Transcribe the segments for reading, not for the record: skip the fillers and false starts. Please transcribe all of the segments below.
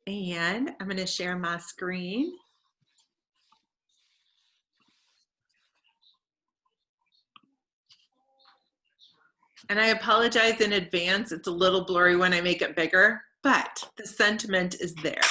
And I'm going to share my screen. And I apologize in advance. It's a little blurry when I make it bigger, but the sentiment is there.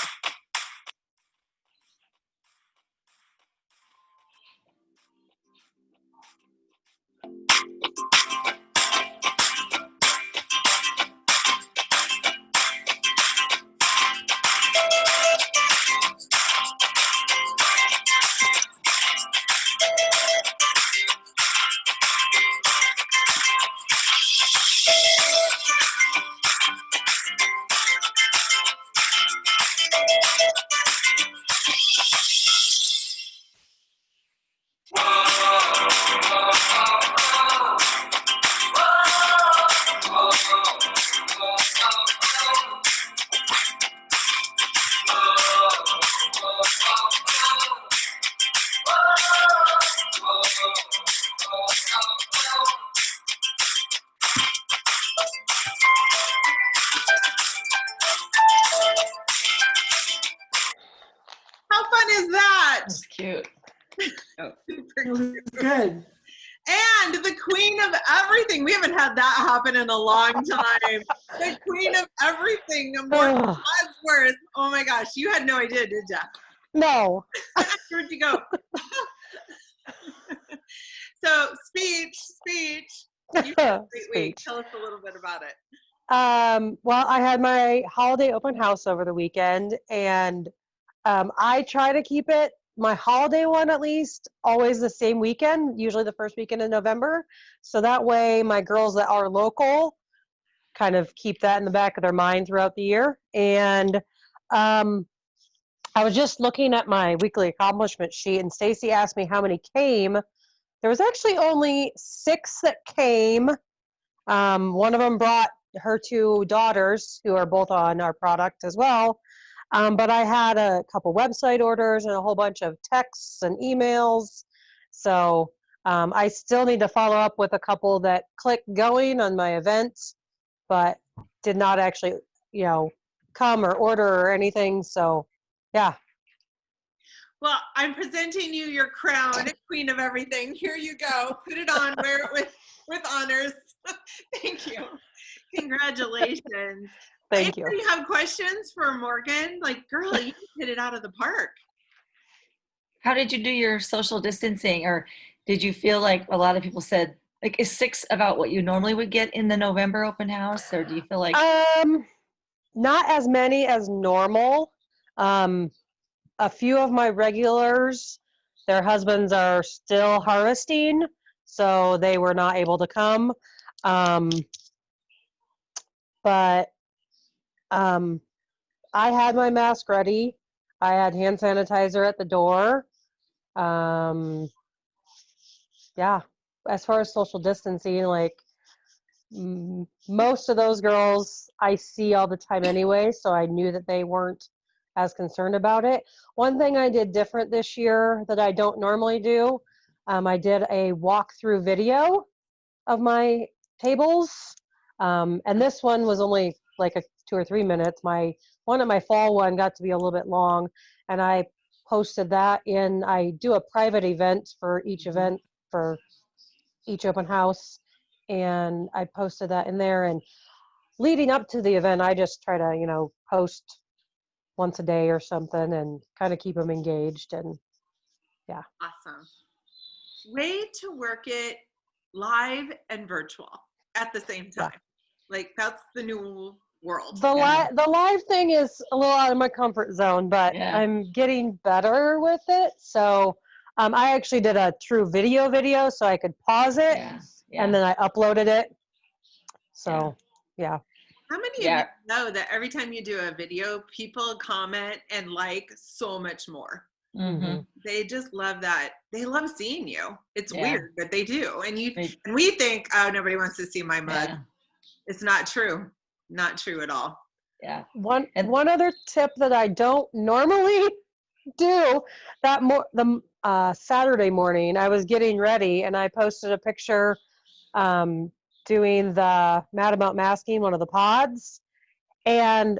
How fun is that? That's cute. Oh, super cute. Good. And the queen of everything. We haven't had that happen in a long time. The queen of everything, Morgan Wadsworth. Oh my gosh, you had no idea, did you? No. Where'd you go? So speech. You had a great week. Tell us a little bit about it. Well, I had my holiday open house over the weekend, and I try to keep it, my holiday one at least, always the same weekend, usually the first weekend in November. So that way my girls that are local kind of keep that in the back of their mind throughout the year. And I was just looking at my weekly accomplishment sheet, and Stacy asked me how many came. There was actually only 6 that came. One of them brought her 2 daughters, who are both on our product as well. But I had a couple website orders and a whole bunch of texts and emails. So I still need to follow up with a couple that clicked going on my event, but did not actually, come or order or anything. So, yeah. Well, I'm presenting you your crown, queen of everything. Here you go. Put it on, wear it with honors. Thank you. Congratulations. Thank you. You have questions for Morgan? Like, girl, you hit it out of the park. How did you do your social distancing? Or did you feel like a lot of people said, like, is 6 about what you normally would get in the November open house? Or do you feel like? Not as many as normal. A few of my regulars, their husbands are still harvesting, so they were not able to come. But I had my mask ready. I had hand sanitizer at the door. Yeah, as far as social distancing, like most of those girls I see all the time anyway, so I knew that they weren't as concerned about it. One thing I did different this year that I don't normally do, I did a walkthrough video of my tables. And this one was only like 2 or 3 minutes. My fall one got to be a little bit long, and I posted that in. I do a private event for each event for each open house, and I posted that in there. And leading up to the event, I just try to post once a day or something and kind of keep them engaged. And yeah. Awesome. Way to work it live and virtual at the same time. Yeah. Like, that's the new world. The live thing is a little out of my comfort zone, but I'm getting better with it. So I actually did a true video so I could pause it and then I uploaded it. So yeah. How many of you know that every time you do a video, people comment and like so much more? Mm-hmm. They just love that. They love seeing you. It's weird, but they do. And we think, oh, nobody wants to see my mug. It's not true. Not true at all. Yeah. One other tip that I don't normally do, the Saturday morning, I was getting ready and I posted a picture doing the Mad About Masking, one of the pods, and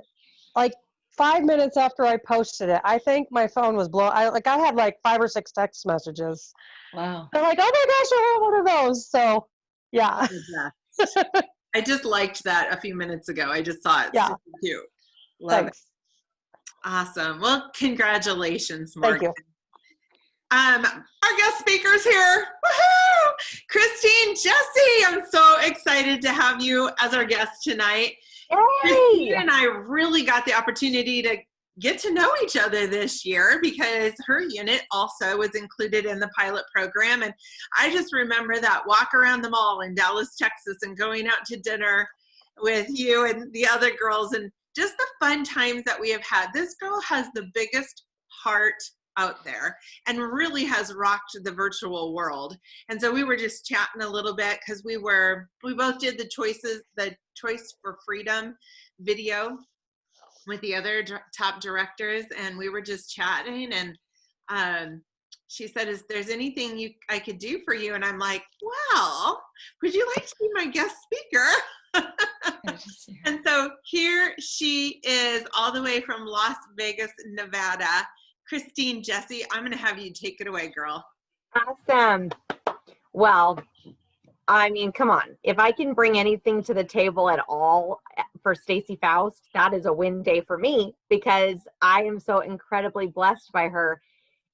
like 5 minutes after I posted it. I think my phone was blown. I had like 5 or 6 text messages. Wow. They're like, oh my gosh, I have one of those. So yeah. I just liked that a few minutes ago. I just saw it. Yeah. Super cute. Love it. Awesome. Well, congratulations, Morgan. Thank you. Our guest speakers here. Woohoo! Christine, Jesse, I'm so excited to have you as our guest tonight. Hey! Christine and I really got the opportunity to get to know each other this year because her unit also was included in the pilot program. And I just remember that walk around the mall in Dallas, Texas, and going out to dinner with you and the other girls and just the fun times that we have had. This girl has the biggest heart out there and really has rocked the virtual world. And so we were just chatting a little bit because we both did the Choice for Freedom video with the other top directors, and we were just chatting, and she said, is there's anything I could do for you? And I'm like, well, would you like to be my guest speaker? And so here she is all the way from Las Vegas, Nevada. Christine, Jesse, I'm going to have you take it away, girl. Awesome. Well, I mean, come on. If I can bring anything to the table at all for Stacey Faust, that is a win day for me because I am so incredibly blessed by her.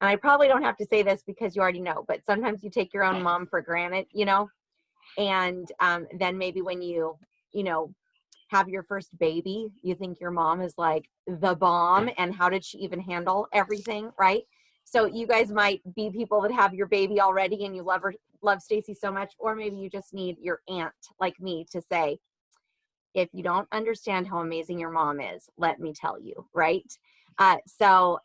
And I probably don't have to say this because you already know, but sometimes you take your own mom for granted, you know, and then maybe when you have your first baby, you think your mom is like the bomb and how did she even handle everything, right? So you guys might be people that have your baby already and you love Stacey so much, or maybe you just need your aunt like me to say, if you don't understand how amazing your mom is, let me tell you, right? So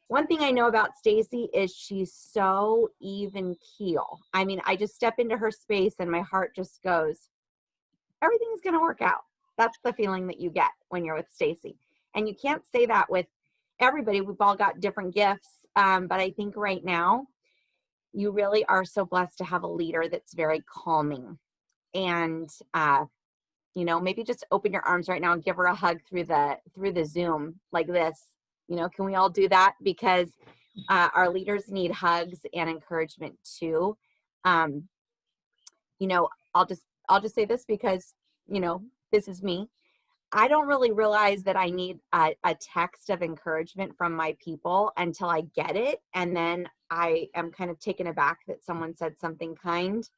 one thing I know about Stacey is she's so even keel. I mean, I just step into her space and my heart just goes, everything's going to work out. That's the feeling that you get when you're with Stacey. And you can't say that with everybody. We've all got different gifts. But I think right now, you really are so blessed to have a leader that's very calming. And, maybe just open your arms right now and give her a hug through the Zoom like this. Can we all do that? Because our leaders need hugs and encouragement too. I'll just say this because, this is me. I don't really realize that I need a text of encouragement from my people until I get it. And then I am kind of taken aback that someone said something kind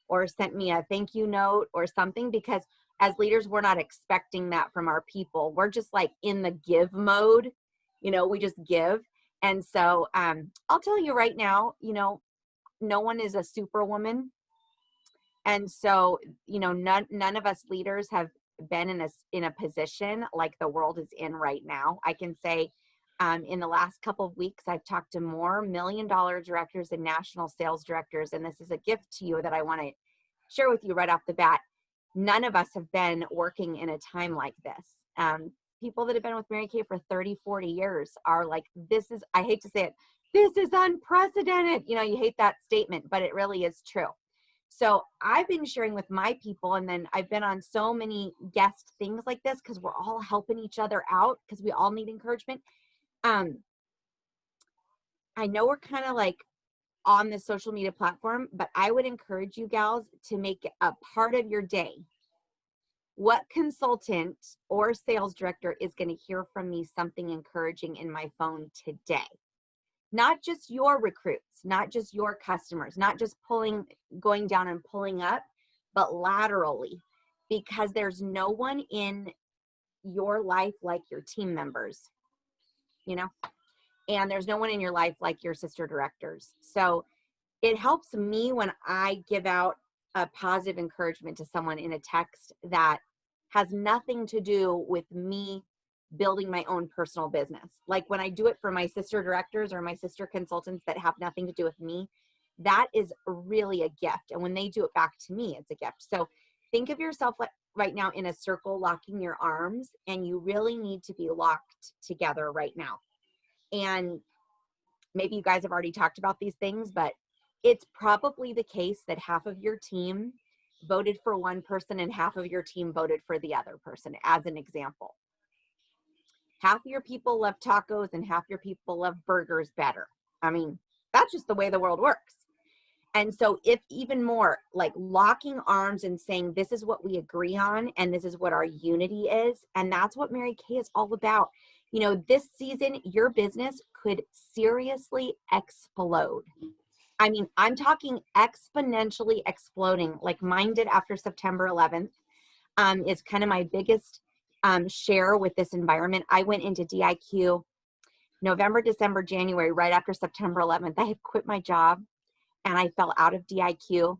or sent me a thank you note or something, because as leaders, we're not expecting that from our people. We're just like in the give mode, we just give. And so I'll tell you right now, no one is a superwoman. And so, none of us leaders have been in a position like the world is in right now. I can say in the last couple of weeks, I've talked to more $1 million directors and national sales directors. And this is a gift to you that I want to share with you right off the bat. None of us have been working in a time like this. People that have been with Mary Kay for 30, 40 years are like, I hate to say it, this is unprecedented. You hate that statement, but it really is true. So I've been sharing with my people, and then I've been on so many guest things like this because we're all helping each other out because we all need encouragement. I know we're kind of like on the social media platform, but I would encourage you gals to make it a part of your day. What consultant or sales director is going to hear from me something encouraging in my phone today? Not just your recruits, not just your customers, not just going down and pulling up, but laterally, because there's no one in your life like your team members, and there's no one in your life like your sister directors. So it helps me when I give out a positive encouragement to someone in a text that has nothing to do with me building my own personal business. Like when I do it for my sister directors or my sister consultants that have nothing to do with me, that is really a gift. And when they do it back to me, it's a gift. So think of yourself like right now in a circle, locking your arms, and you really need to be locked together right now. And maybe you guys have already talked about these things, but it's probably the case that half of your team voted for one person and half of your team voted for the other person, as an example. half your people love tacos and half your people love burgers better. I mean, that's just the way the world works. And so if even more, like locking arms and saying, this is what we agree on and this is what our unity is. And that's what Mary Kay is all about. You know, this season, your business could seriously explode. I mean, I'm talking exponentially exploding like mine did after September 11th. Is kind of my biggest share with this environment. I went into DIQ November, December, January, right after September 11th. I had quit my job and I fell out of DIQ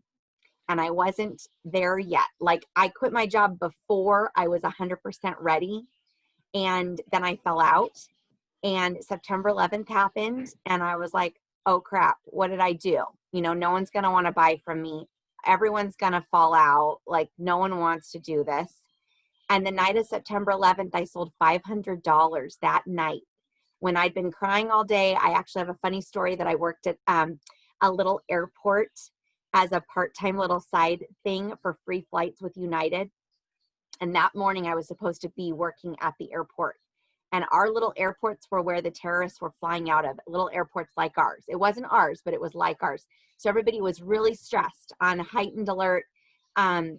and I wasn't there yet. Like I quit my job before I was 100% ready. And then I fell out and September 11th happened. And I was like, oh crap, what did I do? You know, no one's going to want to buy from me. Everyone's going to fall out. Like no one wants to do this. And the night of September 11th, I sold $500 that night. When I'd been crying all day, I actually have a funny story that I worked at a little airport as a part-time little side thing for free flights with United. And that morning I was supposed to be working at the airport. And our little airports were where the terrorists were flying out of, little airports like ours. It wasn't ours, but it was like ours. So everybody was really stressed, on heightened alert.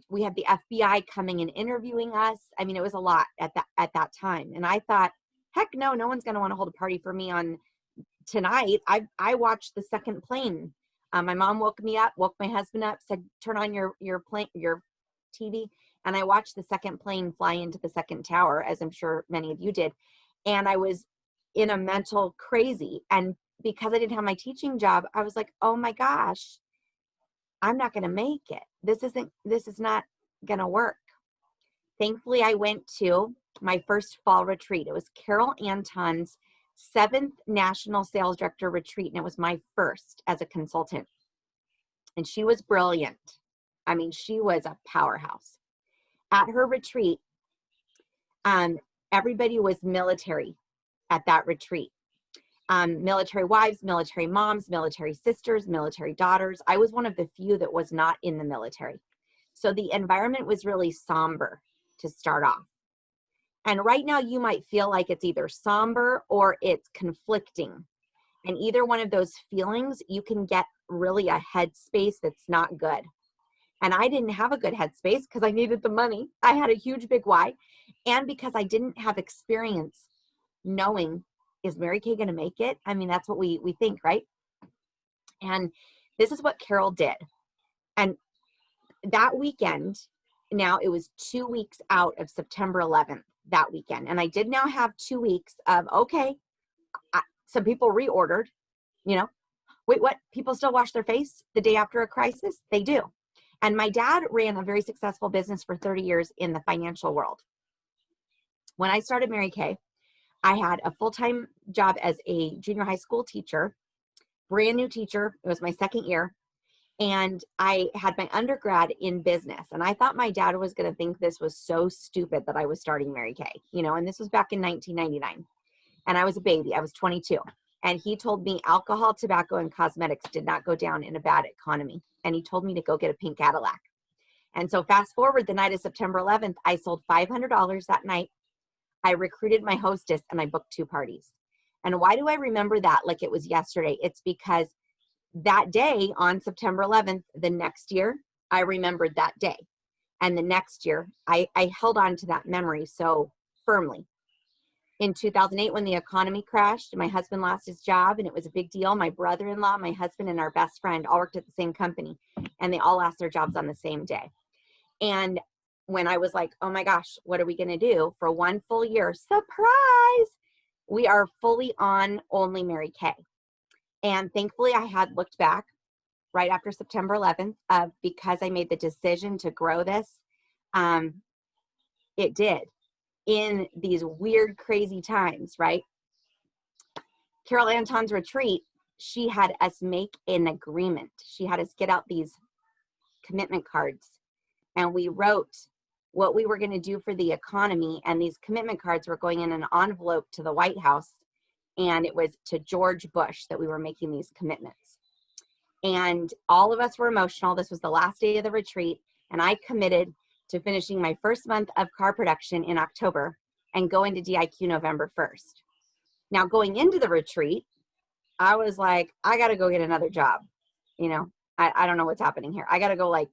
We had the FBI coming and interviewing us. I mean, it was a lot at that time. And I thought, heck no, no one's going to want to hold a party for me on tonight. I watched the second plane. My mom woke me up, woke my husband up, said, turn on your TV. And I watched the second plane fly into the second tower, as I'm sure many of you did. And I was in a mental crazy. And because I didn't have my teaching job, I was like, oh my gosh, I'm not going to make it. This is not going to work. Thankfully, I went to my first fall retreat. It was Carol Anton's 7th National Sales Director Retreat, and it was my first as a consultant. And she was brilliant. I mean, she was a powerhouse. At her retreat, everybody was military at that retreat. Military wives, military moms, military sisters, military daughters. I was one of the few that was not in the military. So the environment was really somber to start off. And right now you might feel like it's either somber or it's conflicting. And either one of those feelings, you can get really a headspace that's not good. And I didn't have a good headspace because I needed the money. I had a huge big why. And because I didn't have experience knowing, is Mary Kay going to make it? I mean, that's what we think, right? And this is what Carol did. And that weekend, now it was 2 weeks out of September 11th that weekend. And I did now have 2 weeks of, okay, some people reordered, you know, wait, what? People still wash their face the day after a crisis? They do. And my dad ran a very successful business for 30 years in the financial world. When I started Mary Kay, I had a full-time job as a junior high school teacher, brand new teacher. It was my second year. And I had my undergrad in business. And I thought my dad was going to think this was so stupid that I was starting Mary Kay, you know, and this was back in 1999. And I was a baby. I was 22. And he told me alcohol, tobacco, and cosmetics did not go down in a bad economy. And he told me to go get a pink Cadillac. And so fast forward the night of September 11th, I sold $500 that night. I recruited my hostess and I booked 2 parties. And why do I remember that like it was yesterday? It's because that day on September 11th, the next year, I remembered that day. And the next year, I held on to that memory so firmly. In 2008, when the economy crashed, my husband lost his job and it was a big deal. My brother-in-law, my husband, and our best friend all worked at the same company and they all lost their jobs on the same day. And when I was like, oh my gosh, what are we going to do for 1 full year? Surprise! We are fully on only Mary Kay. And thankfully I had looked back right after September 11th because I made the decision to grow this. It did. In these weird, crazy times, right? Carol Anton's retreat, she had us make an agreement. She had us get out these commitment cards and we wrote what we were going to do for the economy. And these commitment cards were going in an envelope to the White House. And it was to George Bush that we were making these commitments. And all of us were emotional. This was the last day of the retreat. And I committed to finishing my first month of car production in October and go into DIQ November 1st. Now, going into the retreat, I was like, I got to go get another job. You know, I don't know what's happening here. I got to go like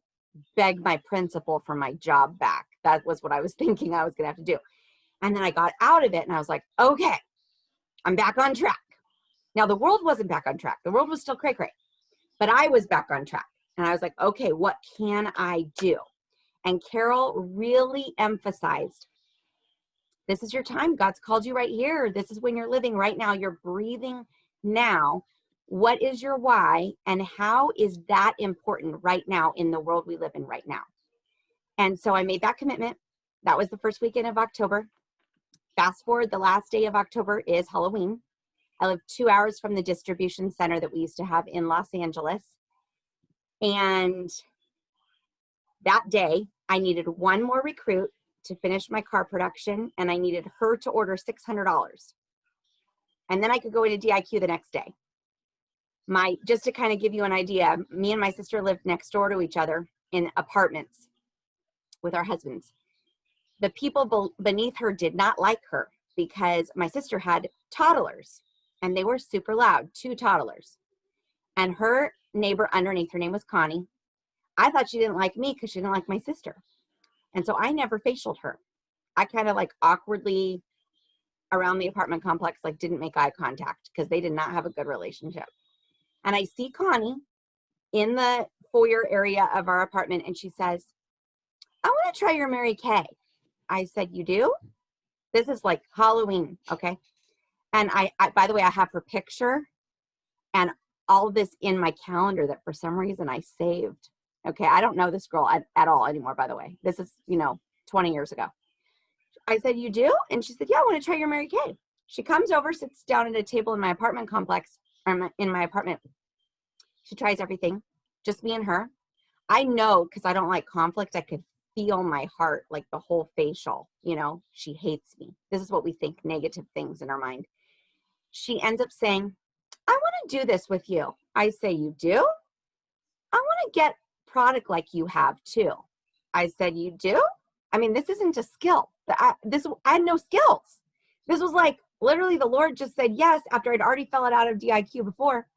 beg my principal for my job back. That was what I was thinking I was going to have to do. And then I got out of it and I was like, okay, I'm back on track. Now, the world wasn't back on track. The world was still cray-cray, but I was back on track. And I was like, okay, what can I do? And Carol really emphasized, this is your time. God's called you right here. This is when you're living right now. You're breathing now. What is your why? And how is that important right now in the world we live in right now? And so I made that commitment. That was the first weekend of October. Fast forward, the last day of October is Halloween. I live 2 hours from the distribution center that we used to have in Los Angeles. And that day, I needed one more recruit to finish my car production, and I needed her to order $600. And then I could go into DIQ the next day. Just to kind of give you an idea, me and my sister lived next door to each other in apartments with our husbands. The people beneath her did not like her because my sister had toddlers, and they were super loud, 2 toddlers. And her neighbor underneath, her name was Connie. I thought she didn't like me because she didn't like my sister. And so I never facialed her. I kind of like awkwardly around the apartment complex, like didn't make eye contact because they did not have a good relationship. And I see Connie in the foyer area of our apartment, and she says, I want to try your Mary Kay. I said, you do? This is like Halloween, okay? And I by the way, I have her picture and all of this in my calendar that for some reason I saved. Okay, I don't know this girl at all anymore, by the way. This is, 20 years ago. I said, you do? And she said, yeah, I want to try your Mary Kay. She comes over, sits down at a table in my apartment complex, or in my apartment. She tries everything, just me and her. I know, because I don't like conflict, I could feel my heart, like the whole facial, she hates me. This is what we think, negative things in our mind. She ends up saying, I want to do this with you. I say, you do? I want to get product like you have too. I said, you do? I mean, this isn't a skill. I had no skills. This was like, literally the Lord just said yes after I'd already filled it out of DIQ before.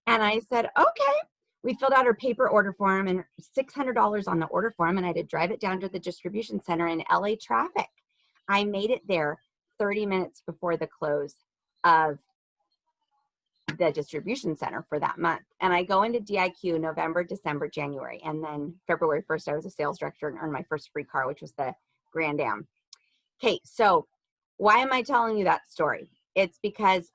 And I said, okay. We filled out her paper order form and $600 on the order form, and I had to drive it down to the distribution center in LA traffic. I made it there 30 minutes before the close of the distribution center for that month. And I go into DIQ November, December, January. And then February 1st, I was a sales director and earned my first free car, which was the Grand Am. Okay, so why am I telling you that story? It's because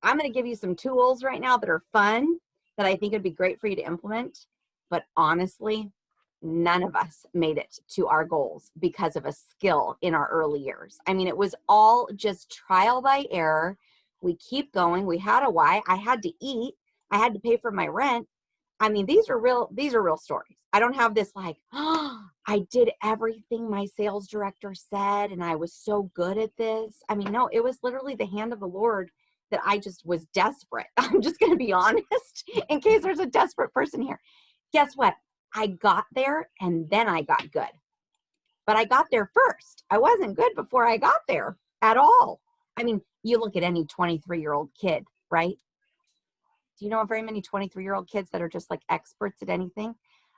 I'm going to give you some tools right now that are fun, that I think would be great for you to implement. But honestly, none of us made it to our goals because of a skill in our early years. I mean, it was all just trial by error. We keep going. We had a why. I had to eat. I had to pay for my rent. I mean, these are real stories. I don't have this like, oh, I did everything my sales director said and I was so good at this. I mean, no, it was literally the hand of the Lord that I just was desperate. I'm just going to be honest in case there's a desperate person here. Guess what? I got there and then I got good. But I got there first. I wasn't good before I got there at all. I mean, you look at any 23-year-old kid, right? Do you know very many 23-year-old kids that are just like experts at anything?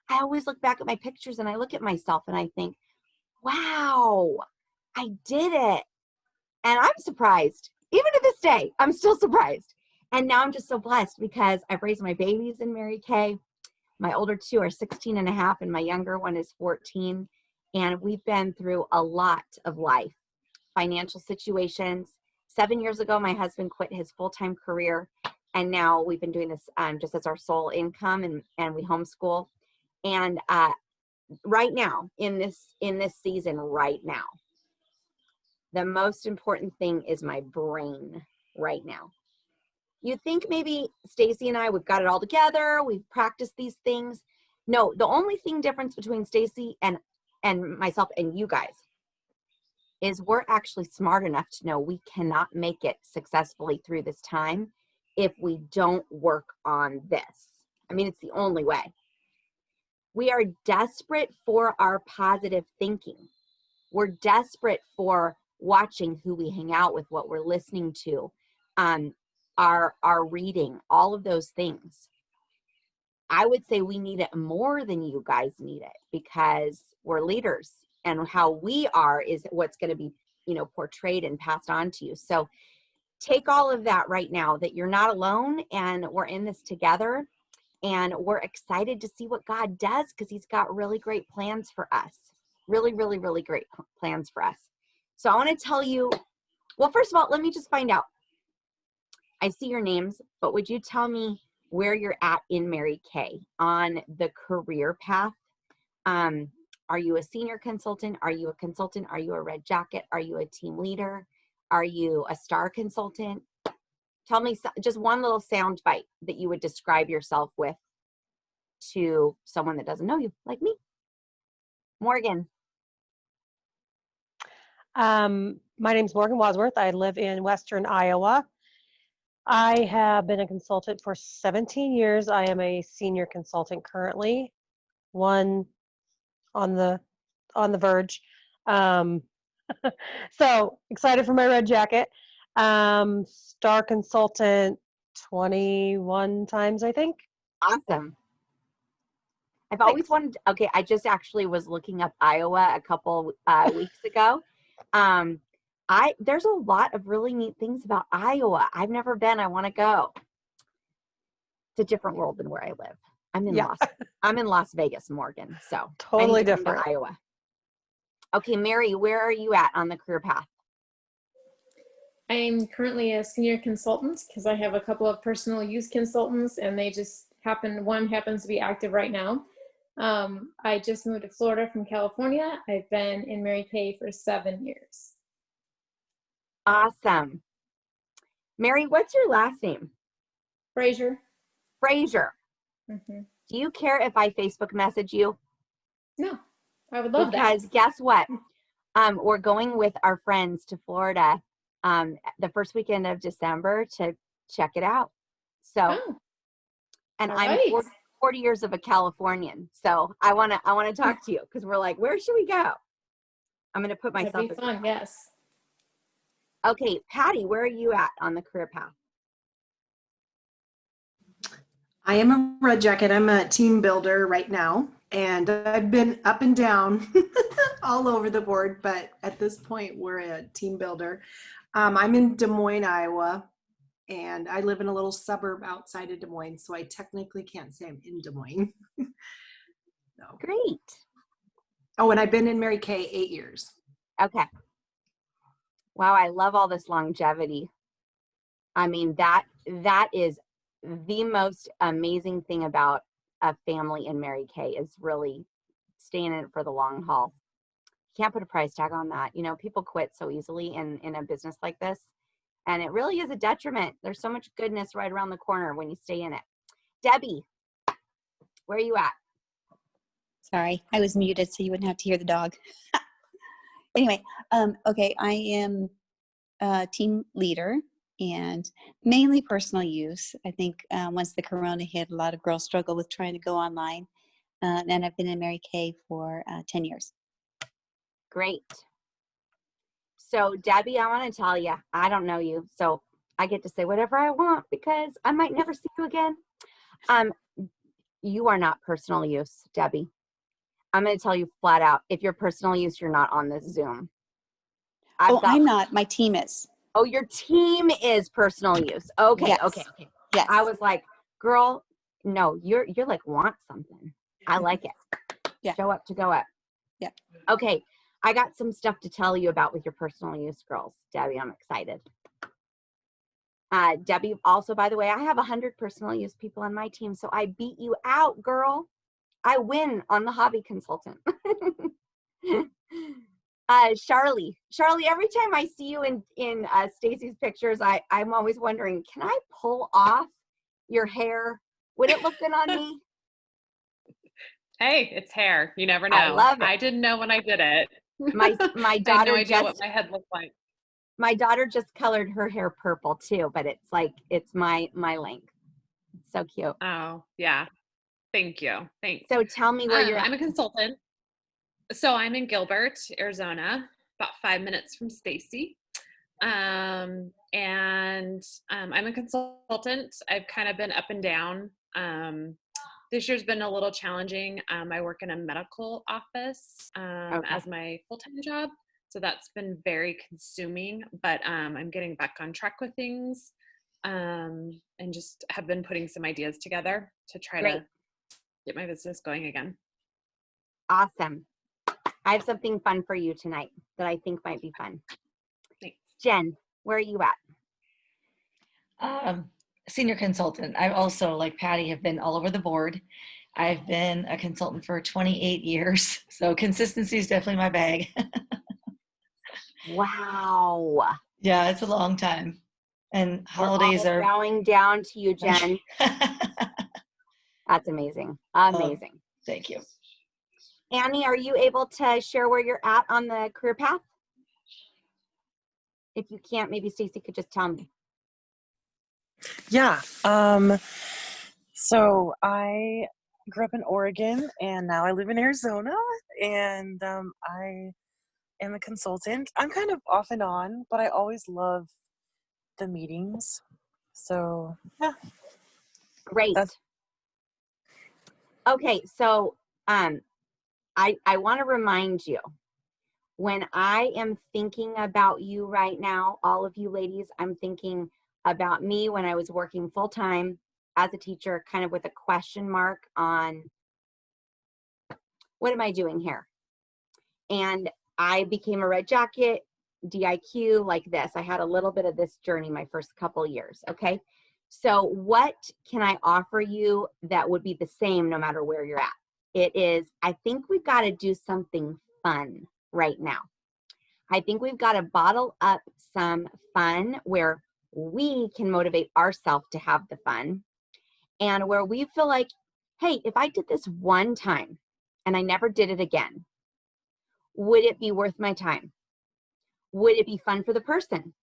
I always look back at my pictures and I look at myself and I think, wow, I did it. And I'm surprised. Even to this day, I'm still surprised. And now I'm just so blessed because I've raised my babies in Mary Kay. My older 2 are 16 and a half and my younger one is 14. And we've been through a lot of life, financial situations. 7 years ago, my husband quit his full-time career. And now we've been doing this just as our sole income and we homeschool. And right now, in this season right now, the most important thing is my brain right now. You think maybe Stacy and I, we've got it all together. We've practiced these things. No, the only thing difference between Stacy and myself and you guys is we're actually smart enough to know we cannot make it successfully through this time if we don't work on this. I mean, it's the only way. We are desperate for our positive thinking. We're desperate for watching who we hang out with, what we're listening to, our reading, all of those things. I would say we need it more than you guys need it, because we're leaders, and how we are is what's going to be, portrayed and passed on to you. So take all of that right now, that you're not alone, and we're in this together, and we're excited to see what God does, because he's got really great plans for us. Really, really, really great plans for us. So I want to tell you, well, first of all, let me just find out. I see your names, but would you tell me where you're at in Mary Kay on the career path? Are you a senior consultant? Are you a consultant? Are you a red jacket? Are you a team leader? Are you a star consultant? Tell me just one little sound bite that you would describe yourself with to someone that doesn't know you, like me. Morgan. My name's Morgan Wadsworth. I live in Western Iowa. I have been a consultant for 17 years. I am a senior consultant currently, one on the verge. So excited for my red jacket. Star consultant 21 times, I think. Awesome. I've always wanted, okay, I just actually was looking up Iowa a couple weeks ago. There's a lot of really neat things about Iowa. I've never been. I want to go. It's a different world than where I live. I'm in Las Vegas, Morgan. So Totally I need to different. come to Iowa. Okay, Mary, where are you at on the career path? I'm currently a senior consultant because I have a couple of personal use consultants, and they just one happens to be active right now. I just moved to Florida from California. I've been in Mary Kay for 7 years. Awesome. Mary, what's your last name? Frazier. Frazier. Mm-hmm. Do you care if I Facebook message you? No, I would love that. Because guess what? We're going with our friends to Florida the first weekend of December to check it out. So, and I'm 40 years of a Californian. So I want to talk to you, because we're like, where should we go? I'm going to put myself. That'd be fun. Yes. Okay, Patty, where are you at on the career path? I am a red jacket. I'm a team builder right now, and I've been up and down all over the board, but at this point we're a team builder. I'm in Des Moines, Iowa, and I live in a little suburb outside of Des Moines, so I technically can't say I'm in Des Moines. So. Great. Oh, and I've been in Mary Kay 8 years. Okay. Wow, I love all this longevity. I mean, that is the most amazing thing about a family in Mary Kay, is really staying in it for the long haul. You can't put a price tag on that. People quit so easily in a business like this, and it really is a detriment. There's so much goodness right around the corner when you stay in it. Debbie, where are you at? Sorry, I was muted so you wouldn't have to hear the dog. Anyway, okay, I am a team leader and mainly personal use. I think once the corona hit, a lot of girls struggle with trying to go online. And I've been in Mary Kay for 10 years. Great. So Debbie, I want to tell you, I don't know you, so I get to say whatever I want because I might never see you again. You are not personal use, Debbie. I'm going to tell you flat out, if you're personal use, you're not on this Zoom. I'm not. My team is. Oh, your team is personal use. Okay, yes. okay. Yes. I was like, girl, no, you're like want something. I like it. Yeah. Show up to go up. Yeah. Okay, I got some stuff to tell you about with your personal use, girls. Debbie, I'm excited. Debbie, also, by the way, I have 100 personal use people on my team, so I beat you out, girl. I win on the hobby consultant. Charlie, every time I see you in Stacy's pictures, I'm always wondering, can I pull off your hair? Would it look good on me? Hey, it's hair. You never know. I love it. I didn't know when I did it. My daughter I had no idea what my head looked like. My daughter just colored her hair purple too, but it's my length. It's so cute. Oh, yeah. Thank you. Thanks. So tell me where you're at. I'm a consultant. So I'm in Gilbert, Arizona, about 5 minutes from Stacy. I'm a consultant. I've kind of been up and down. This year's been a little challenging. I work in a medical office Okay. as my full-time job. So that's been very consuming, but I'm getting back on track with things and just have been putting some ideas together to try Great. to get my business going again. Awesome. I have something fun for you tonight that I think might be fun. Thanks. Jen, where are you at? Senior consultant. I also, like Patty, have been all over the board. I've been a consultant for 28 years. So consistency is definitely my bag. Wow. Yeah, it's a long time. And holidays We're all are. bowing down to you, Jen. That's amazing. Amazing. Thank you. Annie, are you able to share where you're at on the career path? If you can't, maybe Stacy could just tell me. Yeah. So I grew up in Oregon and now I live in Arizona, and I am a consultant. I'm kind of off and on, but I always love the meetings. So yeah. Great. Okay, so I want to remind you, when I am thinking about you right now, all of you ladies, I'm thinking about me when I was working full-time as a teacher, kind of with a question mark on what am I doing here? And I became a red jacket, DIQ, like this. I had a little bit of this journey my first couple years, okay? So what can I offer you that would be the same no matter where you're at? It is, I think we've got to do something fun right now. I think we've got to bottle up some fun where we can motivate ourselves to have the fun, and where we feel like, hey, if I did this one time and I never did it again, would it be worth my time? Would it be fun for the person?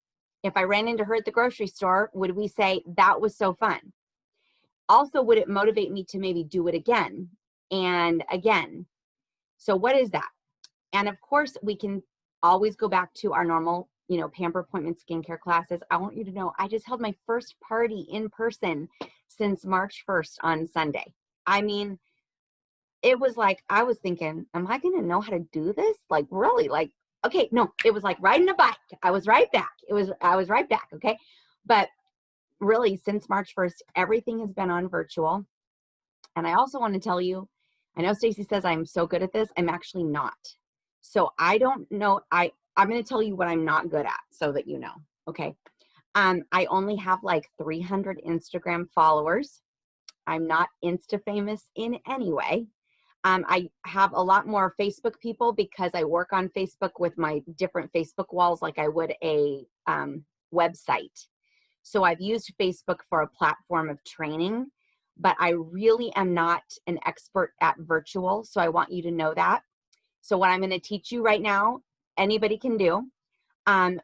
If I ran into her at the grocery store, would we say that was so fun? Also, would it motivate me to maybe do it again and again? So what is that? And of course, we can always go back to our normal, pamper appointment skincare classes. I want you to know, I just held my first party in person since March 1st on Sunday. I mean, it was like, I was thinking, am I going to know how to do this? Like, really? Like, okay, no, it was like riding a bike. I was right back. I was right back. Okay. But really, since March 1st, everything has been on virtual. And I also want to tell you, I know Stacy says I'm so good at this. I'm actually not. So I don't know. I'm going to tell you what I'm not good at so that you know. Okay. I only have like 300 Instagram followers. I'm not Insta famous in any way. I have a lot more Facebook people because I work on Facebook with my different Facebook walls like I would a website. So I've used Facebook for a platform of training, but I really am not an expert at virtual. So I want you to know that. So what I'm going to teach you right now, anybody can do.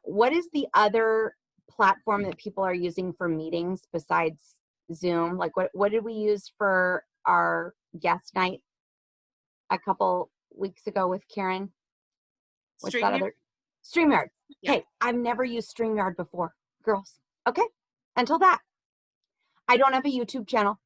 What is the other platform that people are using for meetings besides Zoom? Like what did we use for our guest night a couple weeks ago with Karen? What's that other? StreamYard. Okay, yeah. I've never used StreamYard before, girls. Okay, until that. I don't have a YouTube channel.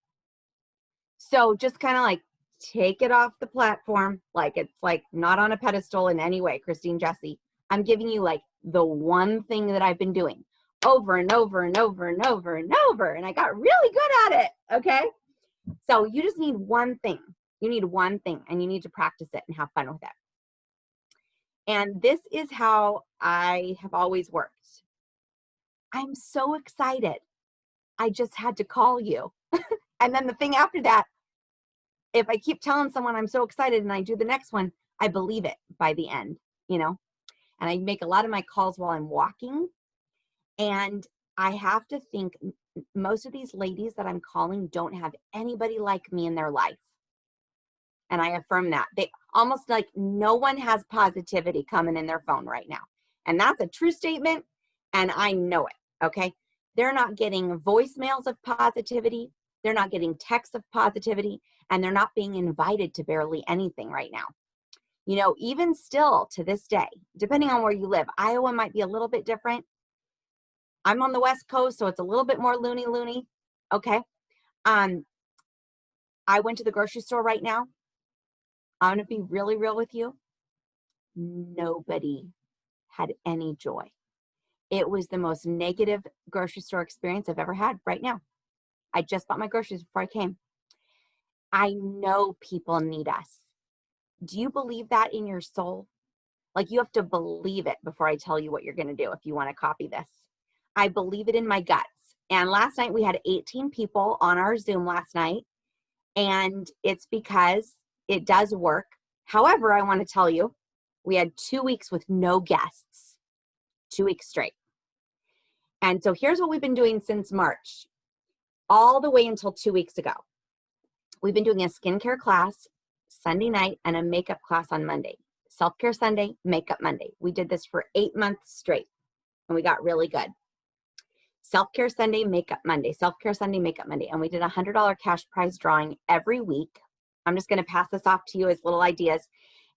So just kind of like take it off the platform. Like it's like not on a pedestal in any way, Christine Jesse. I'm giving you like the one thing that I've been doing over and over and over and over and over. And I got really good at it, okay? So you just need one thing. You need one thing and you need to practice it and have fun with it. And this is how I have always worked. I'm so excited. I just had to call you. And then the thing after that, if I keep telling someone I'm so excited and I do the next one, I believe it by the end, And I make a lot of my calls while I'm walking. And I have to think most of these ladies that I'm calling don't have anybody like me in their life. And I affirm that. They almost like no one has positivity coming in their phone right now. And that's a true statement. And I know it. Okay. They're not getting voicemails of positivity. They're not getting texts of positivity. And they're not being invited to barely anything right now. You know, even still to this day, depending on where you live, Iowa might be a little bit different. I'm on the West Coast, so it's a little bit more loony. Okay. I went to the grocery store right now. I'm going to be really real with you. Nobody had any joy. It was the most negative grocery store experience I've ever had right now. I just bought my groceries before I came. I know people need us. Do you believe that in your soul? Like, you have to believe it before I tell you what you're going to do if you want to copy this. I believe it in my guts. And last night we had 18 people on our Zoom last night, and it's because it does work. However, I want to tell you, we had 2 weeks with no guests, 2 weeks straight. And so here's what we've been doing since March, all the way until 2 weeks ago. We've been doing a skincare class Sunday night and a makeup class on Monday. Self-care Sunday, makeup Monday. We did this for 8 months straight, and we got really good. Self-care Sunday, makeup Monday. Self-care Sunday, makeup Monday. And we did a $100 cash prize drawing every week. I'm just going to pass this off to you as little ideas.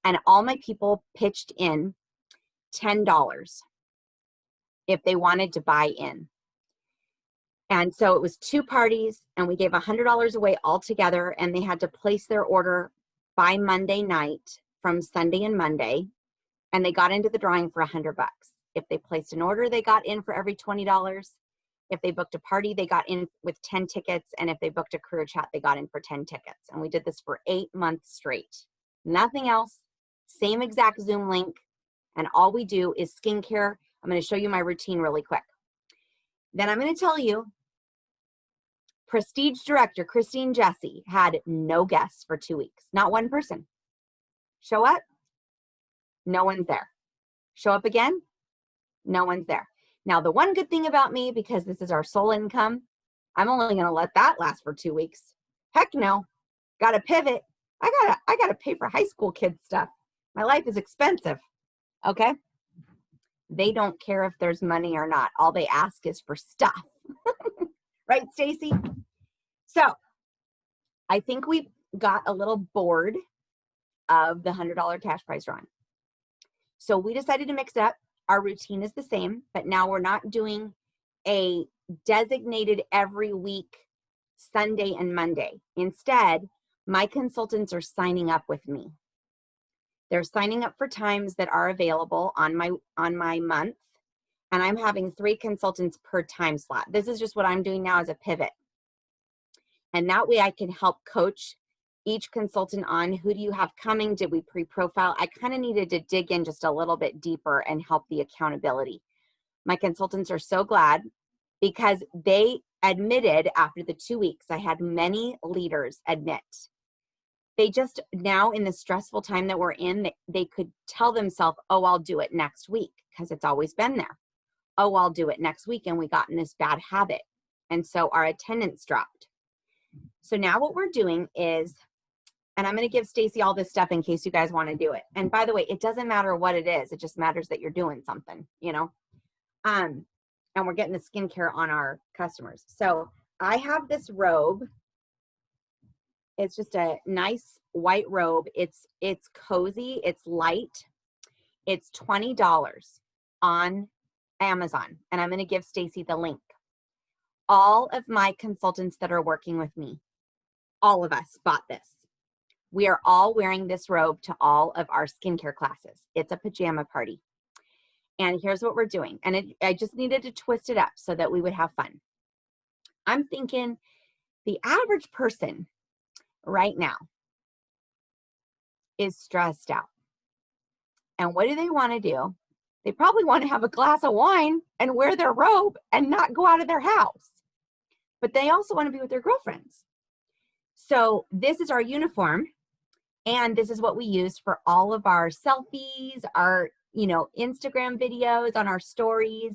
And all my people pitched in $10 if they wanted to buy in. And so it was 2 parties, and we gave $100 away altogether, and they had to place their order by Monday night from Sunday and Monday, and they got into the drawing for $100. If they placed an order, they got in for every $20. If they booked a party, they got in with 10 tickets, and if they booked a career chat, they got in for 10 tickets. And we did this for 8 months straight. Nothing else, same exact Zoom link, and all we do is skincare. I'm going to show you my routine really quick. Then I'm going to tell you, Prestige Director Christine Jesse had no guests for 2 weeks. Not one person. Show up, no one's there. Show up again, no one's there. Now, the one good thing about me, because this is our sole income, I'm only going to let that last for 2 weeks. Heck no. Got to pivot. I gotta pay for high school kids stuff. My life is expensive. Okay? They don't care if there's money or not. All they ask is for stuff. Right, Stacy? So, I think we got a little bored of the $100 cash prize drawing. So we decided to mix it up. Our routine is the same, but now we're not doing a designated every week Sunday and Monday. Instead, my consultants are signing up with me. They're signing up for times that are available on my month, and I'm having 3 consultants per time slot. This is just what I'm doing now as a pivot. And that way I can help coach each consultant on who do you have coming, did we pre-profile? I kind of needed to dig in just a little bit deeper and help the accountability. My consultants are so glad because they admitted after the 2 weeks, I had many leaders admit. They just now in the stressful time that we're in, they could tell themselves, oh, I'll do it next week because it's always been there. Oh, I'll do it next week. And we got in this bad habit. And so our attendance dropped. So now what we're doing is, and I'm going to give Stacy all this stuff in case you guys want to do it. And by the way, it doesn't matter what it is. It just matters that you're doing something, you know? And we're getting the skincare on our customers. So I have this robe. It's just a nice white robe. It's cozy. It's light. It's $20 on Amazon. And I'm going to give Stacy the link. All of my consultants that are working with me, all of us bought this. We are all wearing this robe to all of our skincare classes. It's a pajama party. And here's what we're doing. And I just needed to twist it up so that we would have fun. I'm thinking the average person right now is stressed out. And what do they want to do? They probably want to have a glass of wine and wear their robe and not go out of their house. But they also want to be with their girlfriends. So this is our uniform. And this is what we use for all of our selfies, our, Instagram videos, on our stories,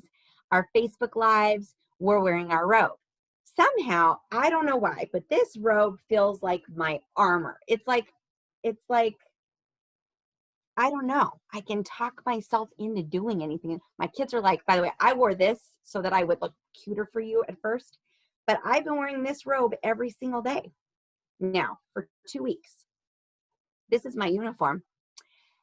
our Facebook lives. We're wearing our robe. Somehow, I don't know why, but this robe feels like my armor. It's like, I don't know. I can talk myself into doing anything. My kids are like, by the way, I wore this so that I would look cuter for you at first, but I've been wearing this robe every single day now for 2 weeks. This is my uniform.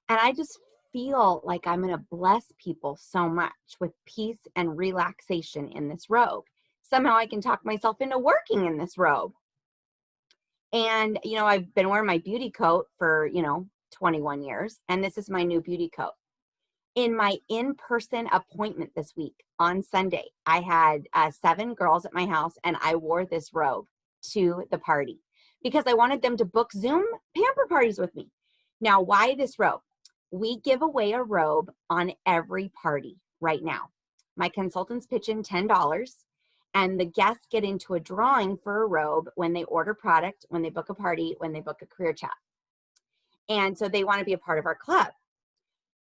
And I just feel like I'm going to bless people so much with peace and relaxation in this robe. Somehow I can talk myself into working in this robe. And, you know, I've been wearing my beauty coat for, 21 years, and this is my new beauty coat. In my in-person appointment this week on Sunday, I had 7 girls at my house, and I wore this robe to the party because I wanted them to book Zoom pamper parties with me. Now, why this robe? We give away a robe on every party right now. My consultants pitch in $10, and the guests get into a drawing for a robe when they order product, when they book a party, when they book a career chat. And so they want to be a part of our club.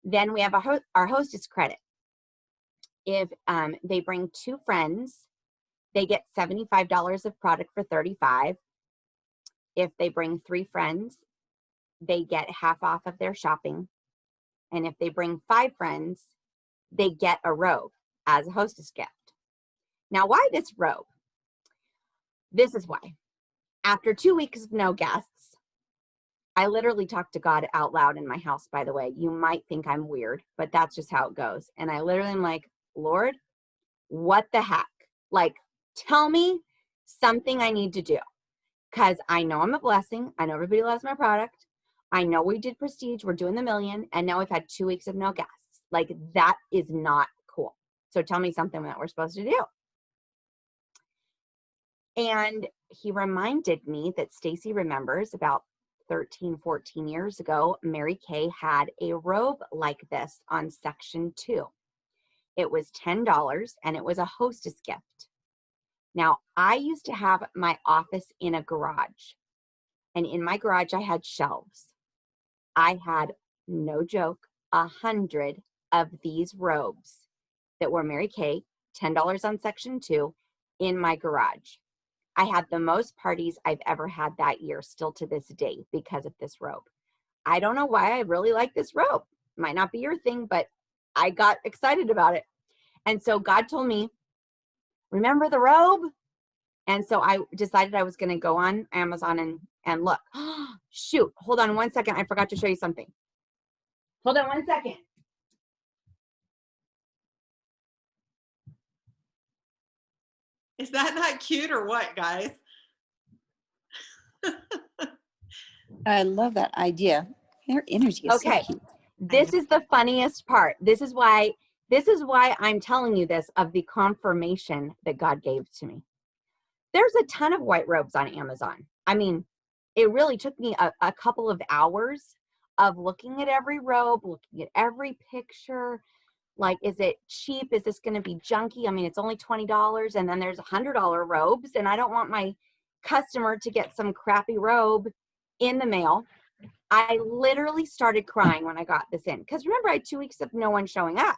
Then we have our hostess credit. If they bring 2 friends, they get $75 of product for $35. If they bring 3 friends, they get half off of their shopping. And if they bring 5 friends, they get a robe as a hostess gift. Now, why this robe? This is why. After 2 weeks of no guests, I literally talked to God out loud in my house, by the way. You might think I'm weird, but that's just how it goes. And I literally am like, Lord, what the heck? Like, tell me something I need to do. Because I know I'm a blessing. I know everybody loves my product. I know we did Prestige. We're doing the million. And now we've had 2 weeks of no guests. Like, that is not cool. So tell me something that we're supposed to do. And he reminded me that Stacy remembers about 13, 14 years ago, Mary Kay had a robe like this on section 2. It was $10 and it was a hostess gift. Now, I used to have my office in a garage, and in my garage I had shelves. I had, no joke, 100 of these robes that were Mary Kay, $10 on section 2, in my garage. I had the most parties I've ever had that year, still to this day, because of this robe. I don't know why I really like this robe. Might not be your thing, but I got excited about it. And so God told me, remember the robe? And so I decided I was going to go on Amazon and look. Shoot, hold on 1 second. I forgot to show you something. Hold on 1 second. Is that not cute or what, guys? I love that idea. Your energy is Okay. so cute. This is the funniest part. This is why I'm telling you this, of the confirmation that God gave to me. There's a ton of white robes on Amazon. I mean, it really took me a couple of hours of looking at every robe, looking at every picture. Like, is it cheap? Is this going to be junky? I mean, it's only $20, and then there's $100 robes, and I don't want my customer to get some crappy robe in the mail. I literally started crying when I got this in, because remember, I had 2 weeks of no one showing up.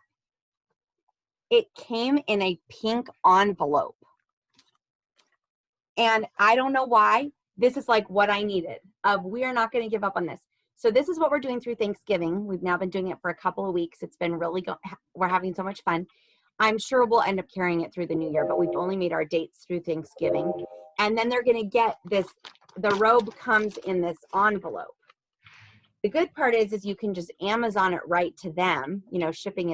It came in a pink envelope. And I don't know why. This is like what I needed. We are not going to give up on this. So this is what we're doing through Thanksgiving. We've now been doing it for a couple of weeks. It's been really we're having so much fun. I'm sure we'll end up carrying it through the new year, but we've only made our dates through Thanksgiving. And then they're going to get this, the robe comes in this envelope. The good part is you can just Amazon it right to them. You know, shipping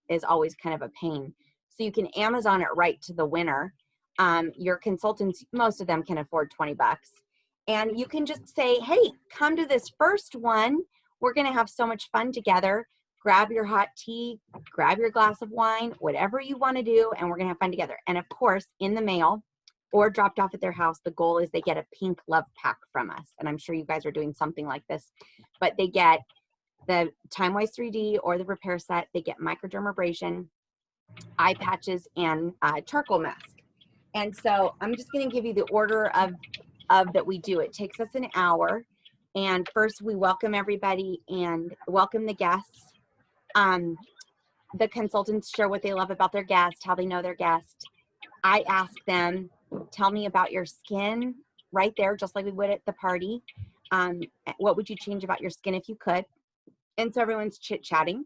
is always kind of a pain. So you can Amazon it right to the winner. Your consultants, most of them can afford $20. And you can just say, hey, come to this first one. We're going to have so much fun together. Grab your hot tea, grab your glass of wine, whatever you want to do, and we're going to have fun together. And of course, in the mail or dropped off at their house, the goal is they get a pink love pack from us. And I'm sure you guys are doing something like this. But they get the Time-Wise 3D or the repair set. They get microdermabrasion, eye patches, and charcoal mask. And so I'm just going to give you the order of that we do. It takes us an hour. And first we welcome everybody and welcome the guests. The consultants share what they love about their guest, how they know their guest. I ask them, tell me about your skin right there, just like we would at the party. What would you change about your skin if you could? And so everyone's chit-chatting.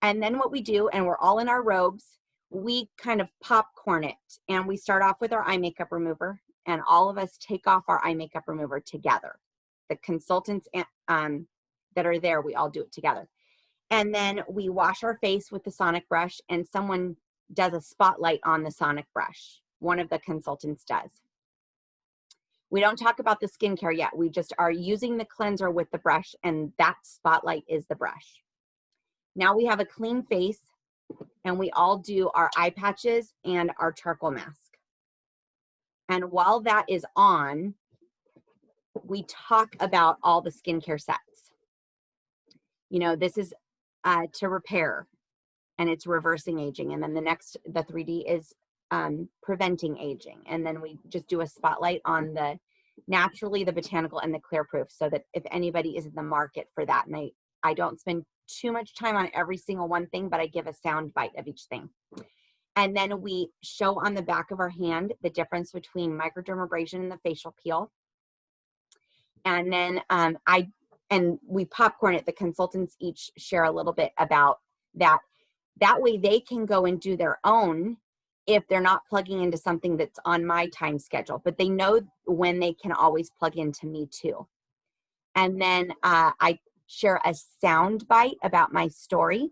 And then what we do, and we're all in our robes, we kind of popcorn it. And we start off with our eye makeup remover, and all of us take off our eye makeup remover together. The consultants that are there, we all do it together. And then we wash our face with the sonic brush, and someone does a spotlight on the sonic brush. One of the consultants does. We don't talk about the skincare yet. We just are using the cleanser with the brush, and that spotlight is the brush. Now we have a clean face, and we all do our eye patches and our charcoal mask. And while that is on, we talk about all the skincare sets. You know, this is to repair, and it's reversing aging. And then the 3D is preventing aging. And then we just do a spotlight on the naturally, the botanical, and the clear proof, so that if anybody is in the market for that, and I don't spend too much time on every single one thing, but I give a sound bite of each thing. And then we show on the back of our hand the difference between microdermabrasion and the facial peel. And then we popcorn it. The consultants each share a little bit about that. That way they can go and do their own if they're not plugging into something that's on my time schedule, but they know when they can always plug into me too. And then I share a sound bite about my story,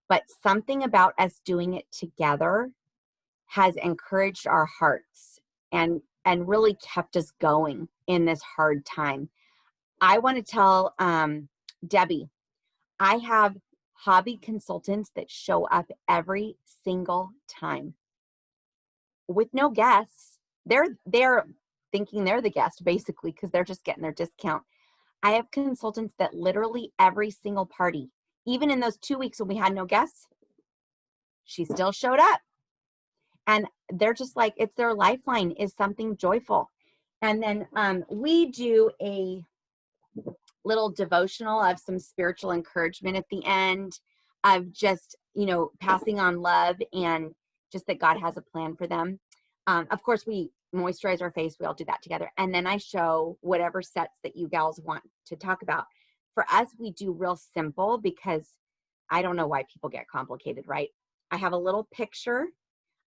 but something about us doing it together has encouraged our hearts and really kept us going in this hard time. I want to tell Debbie, I have hobby consultants that show up every single time with no guests. They're thinking they're the guest basically, because they're just getting their discount. I have consultants that literally every single party, even in those 2 weeks when we had no guests, she still showed up. And they're just like, it's their lifeline, is something joyful. And then we do a little devotional of some spiritual encouragement at the end, of just, you know, passing on love and just that God has a plan for them. Of course, we moisturize our face. We all do that together. And then I show whatever sets that you gals want to talk about. For us, we do real simple, because I don't know why people get complicated, right? I have a little picture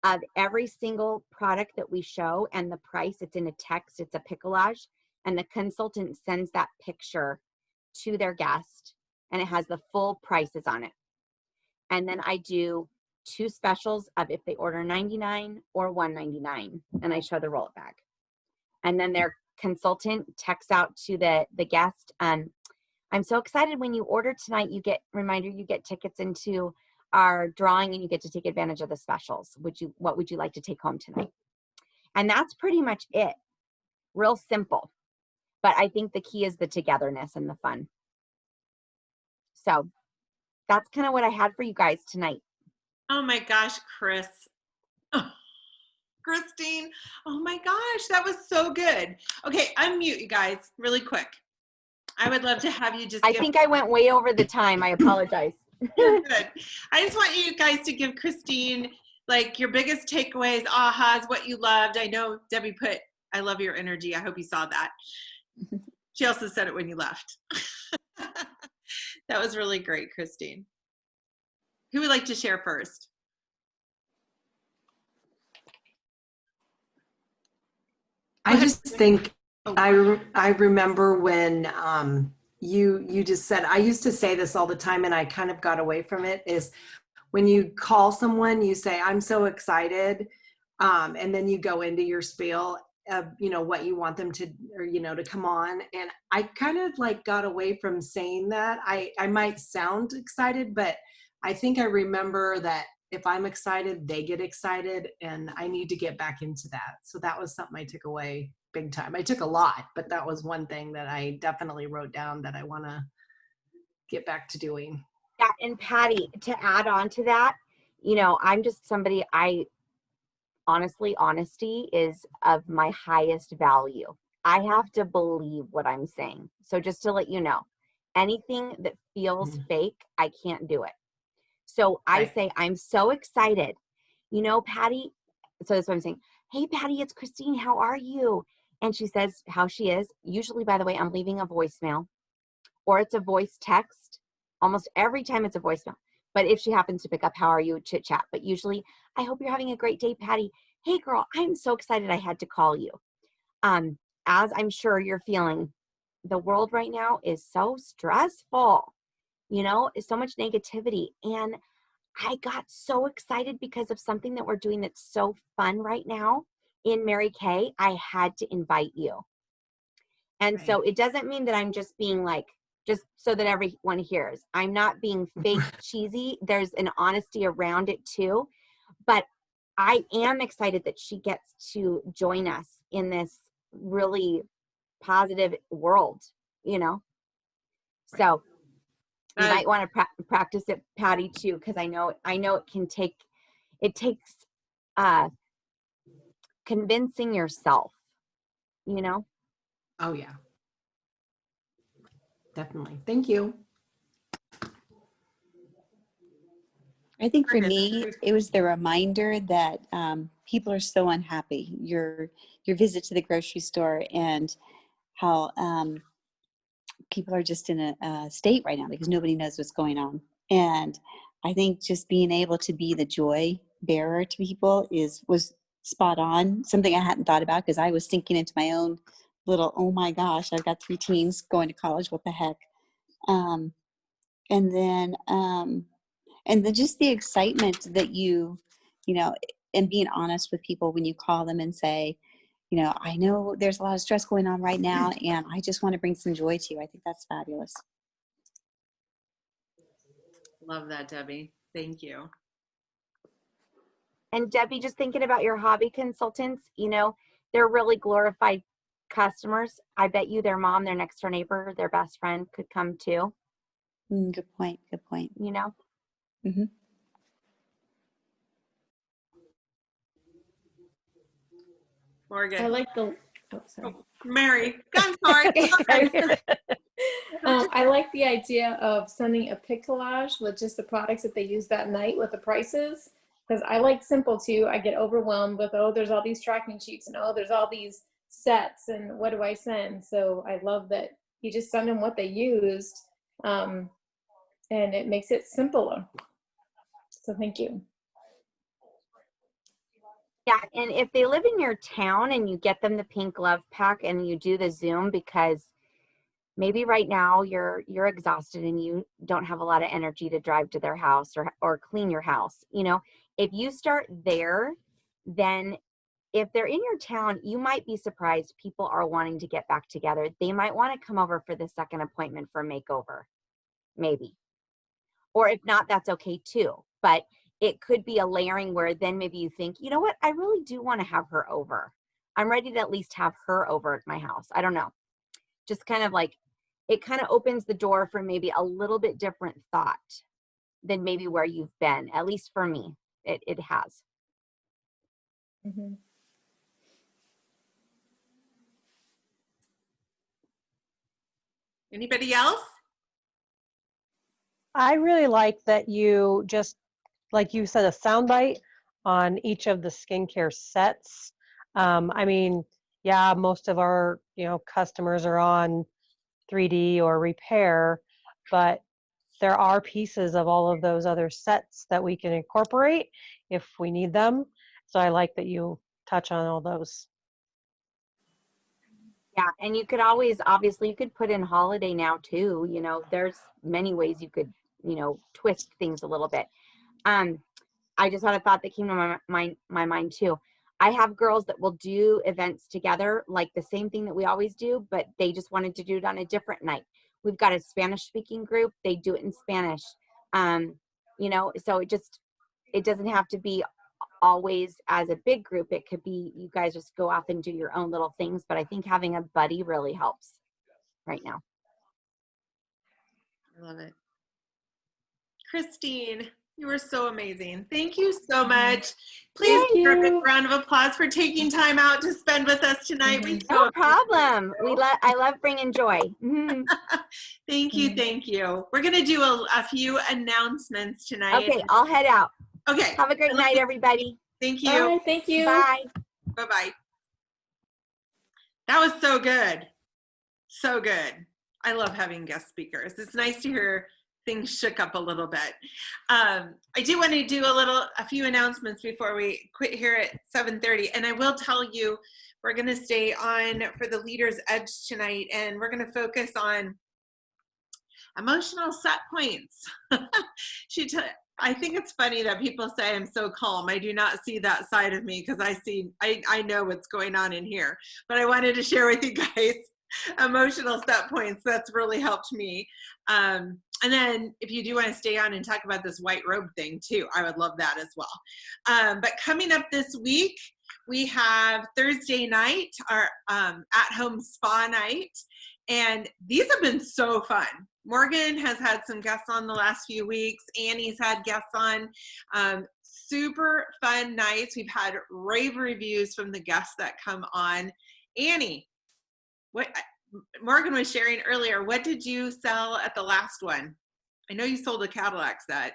of every single product that we show and the price. It's in a text, it's a picolage, and the consultant sends that picture to their guest, and it has the full prices on it. And then I do 2 specials of if they order $99 or $199, and I show the roll-up bag. And then their consultant texts out to the guest, I'm so excited when you order tonight, you get tickets into our drawing, and you get to take advantage of the specials. What would you like to take home tonight? And that's pretty much it. Real simple. But I think the key is the togetherness and the fun. So that's kind of what I had for you guys tonight. Oh my gosh, Chris. Oh, Christine. Oh my gosh, that was so good. Okay, unmute you guys really quick. I would love to have you just I think I went way over the time. I apologize. You're good. I just want you guys to give Christine like your biggest takeaways, ahas, what you loved. I know Debbie put, I love your energy. I hope you saw that. She also said it when you left. That was really great, Christine. Who would like to share first? I just think I remember when you just said, I used to say this all the time and I kind of got away from it, is when you call someone, you say, I'm so excited. And then you go into your spiel of, you know, what you want them to, or, you know, to come on. And I kind of like got away from saying that. I might sound excited, but I think I remember that if I'm excited, they get excited, and I need to get back into that. So that was something I took away big time. I took a lot, but that was one thing that I definitely wrote down that I want to get back to doing. Yeah, and Patty, to add on to that, you know, I'm just somebody, honestly, honesty is of my highest value. I have to believe what I'm saying. So just to let you know, anything that feels fake, I can't do it. So I say, I'm so excited. You know, Patty, so that's what I'm saying. Hey, Patty, it's Christine. How are you? And she says how she is. Usually, by the way, I'm leaving a voicemail, or it's a voice text. Almost every time it's a voicemail. But if she happens to pick up, how are you, chit chat. But usually, I hope you're having a great day, Patty. Hey, girl, I'm so excited I had to call you. As I'm sure you're feeling, the world right now is so stressful. so much negativity. And I got so excited because of something that we're doing that's so fun right now in Mary Kay. I had to invite you. And so it doesn't mean that I'm just being like, just so that everyone hears. I'm not being fake cheesy. There's an honesty around it too. But I am excited that she gets to join us in this really positive world, So you might want to practice it, Patty, too, because I know it takes convincing yourself, Oh, yeah. Definitely. Thank you. I think for me, it was the reminder that people are so unhappy. Your visit to the grocery store and how people are just in a state right now because nobody knows what's going on. And I think just being able to be the joy bearer to people was spot on. Something I hadn't thought about because I was sinking into my own little, oh my gosh, I've got 3 teens going to college. What the heck? And then just the excitement that and being honest with people when you call them and say, I know there's a lot of stress going on right now, and I just want to bring some joy to you. I think that's fabulous. Love that, Debbie. Thank you. And Debbie, just thinking about your hobby consultants, they're really glorified customers. I bet you their mom, their next door neighbor, their best friend could come too. Good point. Mm-hmm. Morgan. I like the, sorry. Oh, Mary, I'm sorry. I like the idea of sending a pic collage with just the products that they use that night with the prices, because I like simple too. I get overwhelmed with, there's all these tracking sheets and there's all these sets and what do I send? So I love that you just send them what they used, and it makes it simpler. So thank you. Yeah, and if they live in your town and you get them the pink love pack and you do the Zoom, because maybe right now you're exhausted and you don't have a lot of energy to drive to their house or clean your house. If you start there, then if they're in your town, you might be surprised people are wanting to get back together. They might want to come over for the second appointment for a makeover, maybe. Or if not, that's okay too. But it could be a layering where then maybe you think, you know what, I really do want to have her over. I'm ready to at least have her over at my house. I don't know. Just kind of like, it kind of opens the door for maybe a little bit different thought than maybe where you've been. At least for me, it has. Mm-hmm. Anybody else? I really like that you just, like you said, a soundbite on each of the skincare sets. Most of our, customers are on 3D or repair, but there are pieces of all of those other sets that we can incorporate if we need them. So I like that you touch on all those. Yeah, and you could always, obviously, you could put in holiday now too. There's many ways you could, twist things a little bit. I just had a thought that came to my mind too. I have girls that will do events together, like the same thing that we always do, but they just wanted to do it on a different night. We've got a Spanish speaking group. They do it in Spanish. So it doesn't have to be always as a big group. It could be you guys just go off and do your own little things, but I think having a buddy really helps right now. I love it. Christine, you were so amazing. Thank you so much. Please give her a big round of applause for taking time out to spend with us tonight. No problem. I love bringing joy. Thank you. We're going to do a few announcements tonight. Okay, I'll head out. Okay. Have a great night, everybody. Thank you. Bye, thank you. Bye. Bye-bye. That was so good. So good. I love having guest speakers. It's nice to hear things shook up a little bit. I do want to do a few announcements before we quit here at 7:30. And I will tell you, we're going to stay on for the Leader's Edge tonight, and we're going to focus on Emotional set points. I think it's funny that people say I'm so calm. I do not see that side of me because I know what's going on in here. But I wanted to share with you guys emotional set points. That's really helped me. And then if you do want to stay on and talk about this white robe thing too, I would love that as well. But coming up this week, we have Thursday night, our at-home spa night. And these have been so fun. Morgan has had some guests on the last few weeks. Annie's had guests on. Super fun nights. We've had rave reviews from the guests that come on. Annie, what Morgan was sharing earlier, what did you sell at the last one? I know you sold a Cadillac set.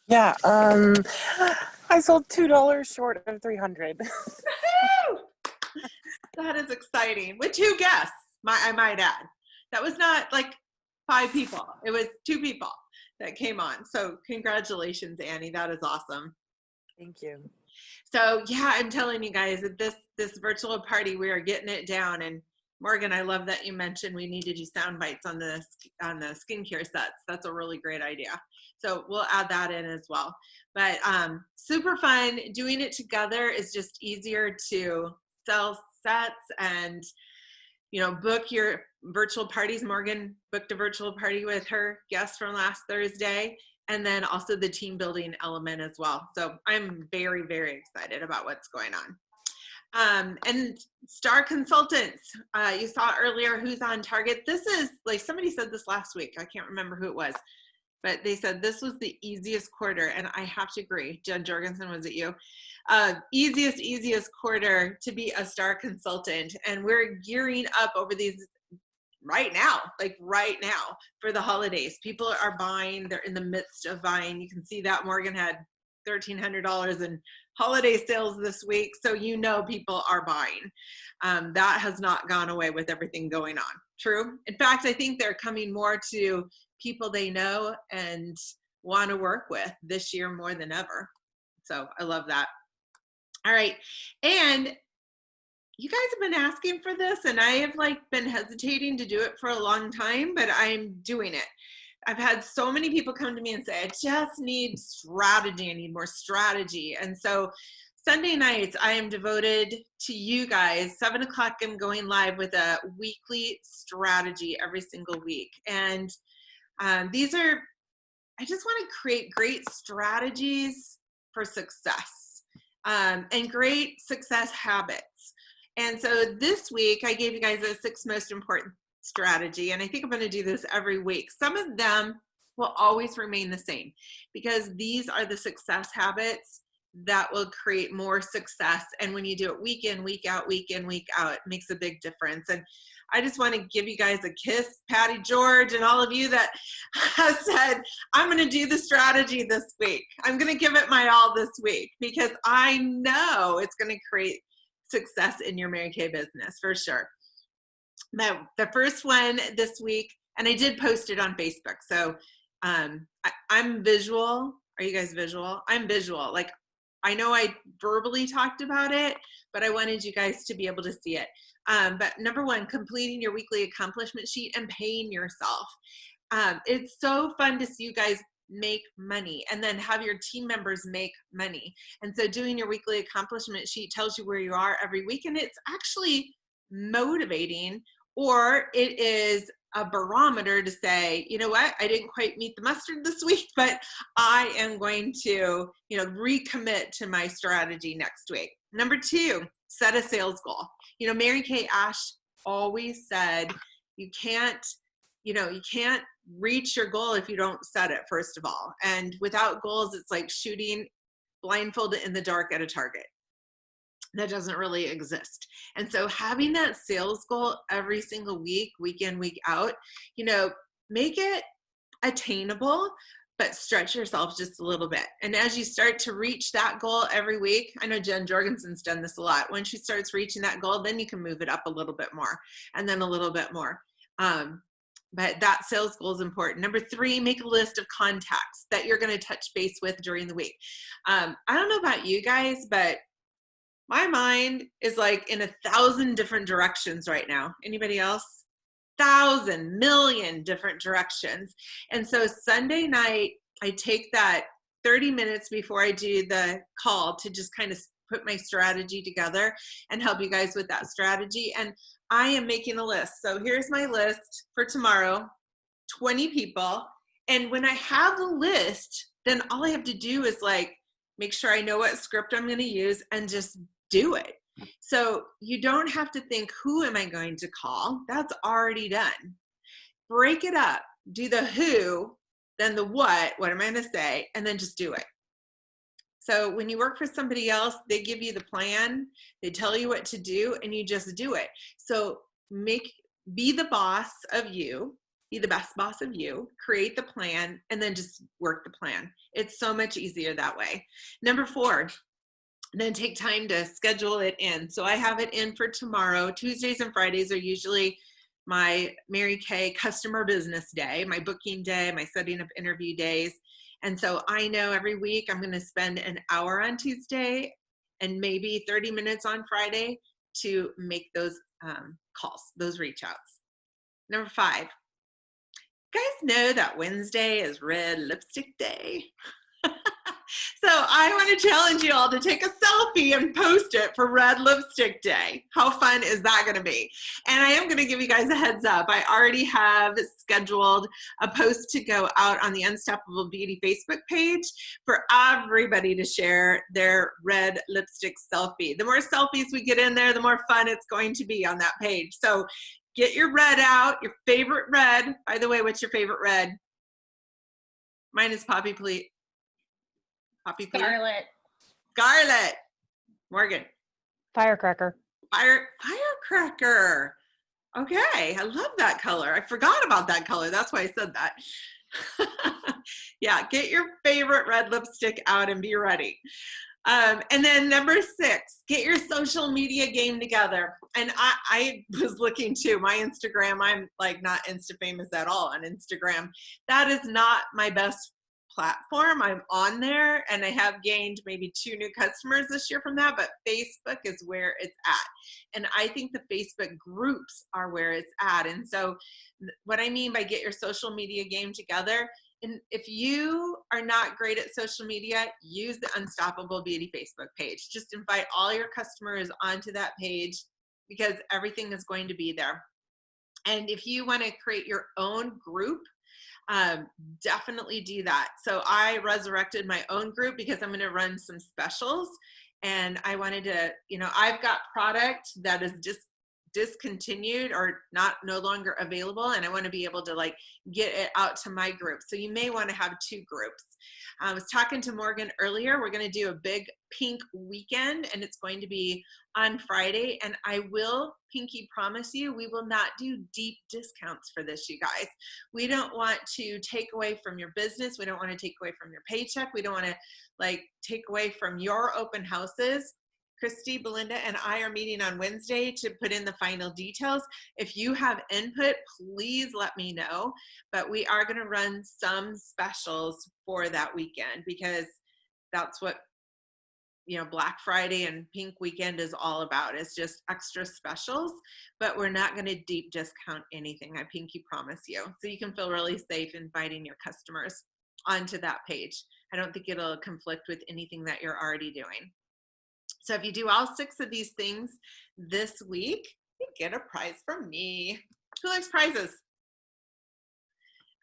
Yeah, I sold $2 short of 300. That is exciting. With 2 guests, I might add. That was not like 5 people. It was 2 people that came on. So congratulations, Annie. That is awesome. Thank you. So yeah, I'm telling you guys that this virtual party, we are getting it down. And Morgan, I love that you mentioned we need to do sound bites on the skincare sets. That's a really great idea. So we'll add that in as well. But super fun. Doing it together is just easier to sell sets and, you know, book your virtual parties. Morgan booked a virtual party with her guests from last Thursday, and then also the team building element as well. So I'm very, very excited about what's going on. And Star Consultants, you saw earlier who's on target. This is, like somebody said this last week, I can't remember who it was, but they said this was the easiest quarter, and I have to agree. Jen Jorgensen, was it you? Easiest quarter to be a Star Consultant, and we're gearing up over these right now for the holidays. People are buying, they're in the midst of buying. You can see that Morgan had $1,300 in holiday sales this week, so you know people are buying. That has not gone away with everything going on. True. In fact, I think they're coming more to people they know and want to work with this year more than ever. So I love that. All right. And you guys have been asking for this, and I have been hesitating to do it for a long time, but I'm doing it. I've had so many people come to me and say, I just need strategy. I need more strategy. And so Sunday nights, I am devoted to you guys. 7 o'clock, I'm going live with a weekly strategy every single week. And I just want to create great strategies for success and great success habits. And so this week, I gave you guys the 6 most important strategy, and I think I'm going to do this every week. Some of them will always remain the same because these are the success habits that will create more success. And when you do it week in, week out, it makes a big difference. And I just want to give you guys a kiss, Patty George, and all of you that have said, I'm going to do the strategy this week. I'm going to give it my all this week because I know it's going to create success in your Mary Kay business for sure. Now, the first one this week, and I did post it on Facebook. So I'm visual. Are you guys visual? I'm visual. Like, I know I verbally talked about it, but I wanted you guys to be able to see it. But number 1, completing your weekly accomplishment sheet and paying yourself. It's so fun to see you guys make money and then have your team members make money. And so doing your weekly accomplishment sheet tells you where you are every week, and it's actually motivating, or it is a barometer to say, you know what, I didn't quite meet the mustard this week, but I am going to, recommit to my strategy next week. Number 2, set a sales goal. Mary Kay Ash always said, you can't reach your goal if you don't set it, first of all. And without goals, it's like shooting blindfolded in the dark at a target. That doesn't really exist. And so having that sales goal every single week, week in, week out, make it attainable, but stretch yourself just a little bit. And as you start to reach that goal every week, I know Jen Jorgensen's done this a lot. When she starts reaching that goal, then you can move it up a little bit more and then a little bit more. But that sales goal is important. Number 3, make a list of contacts that you're going to touch base with during the week. I don't know about you guys, but my mind is like in 1,000 different directions right now. Anybody else? 1,000, million different directions. And so Sunday night, I take that 30 minutes before I do the call to just kind of put my strategy together and help you guys with that strategy. And I am making a list. So here's my list for tomorrow, 20 people. And when I have the list, then all I have to do is like, make sure I know what script I'm going to use and just do it. So you don't have to think, who am I going to call? That's already done. Break it up. Do the who, then the what am I going to say? And then just do it. So when you work for somebody else, they give you the plan, they tell you what to do, and you just do it. So be the boss of you, be the best boss of you, create the plan, and then just work the plan. It's so much easier that way. Number 4, then take time to schedule it in. So I have it in for tomorrow. Tuesdays and Fridays are usually my Mary Kay customer business day, my booking day, my setting up interview days. And so I know every week I'm going to spend an hour on Tuesday and maybe 30 minutes on Friday to make those calls, those reach outs. Number 5, you guys know that Wednesday is Red Lipstick Day? So I want to challenge you all to take a selfie and post it for Red Lipstick Day. How fun is that going to be? And I am going to give you guys a heads up. I already have scheduled a post to go out on the Unstoppable Beauty Facebook page for everybody to share their red lipstick selfie. The more selfies we get in there, the more fun it's going to be on that page. So get your red out, your favorite red. By the way, what's your favorite red? Mine is Poppy Pleat. Scarlet. Scarlet. Morgan. Firecracker. Firecracker. Okay, I love that color. I forgot about that color. That's why I said that. Yeah, get your favorite red lipstick out and be ready. And then number 6, get your social media game together. And I was looking too, my Instagram, I'm like not Insta famous at all on Instagram. That is not my best platform. I'm on there and I have gained maybe 2 new customers this year from that, but Facebook is where it's at. And I think the Facebook groups are where it's at. And so what I mean by get your social media game together, and if you are not great at social media, use the Unstoppable Beauty Facebook page. Just invite all your customers onto that page because everything is going to be there. And if you want to create your own group, definitely do that. So I resurrected my own group because I'm going to run some specials, and I wanted to, I've got product that is just discontinued or no longer available, and I want to be able to like get it out to my group. So you may want to have 2 groups. I was talking to Morgan earlier. We're going to do a big pink weekend, and it's going to be on Friday. And I will pinky promise you, we will not do deep discounts for this, you guys. We don't want to take away from your business. We don't want to take away from your paycheck. We don't want to like take away from your open houses. Christy, Belinda, and I are meeting on Wednesday to put in the final details. If you have input, please let me know. But we are going to run some specials for that weekend because that's what Black Friday and Pink Weekend is all about. It's just extra specials, but we're not going to deep discount anything. I pinky promise you. So you can feel really safe inviting your customers onto that page. I don't think it'll conflict with anything that you're already doing. So if you do all 6 of these things this week, you get a prize from me. Who likes prizes?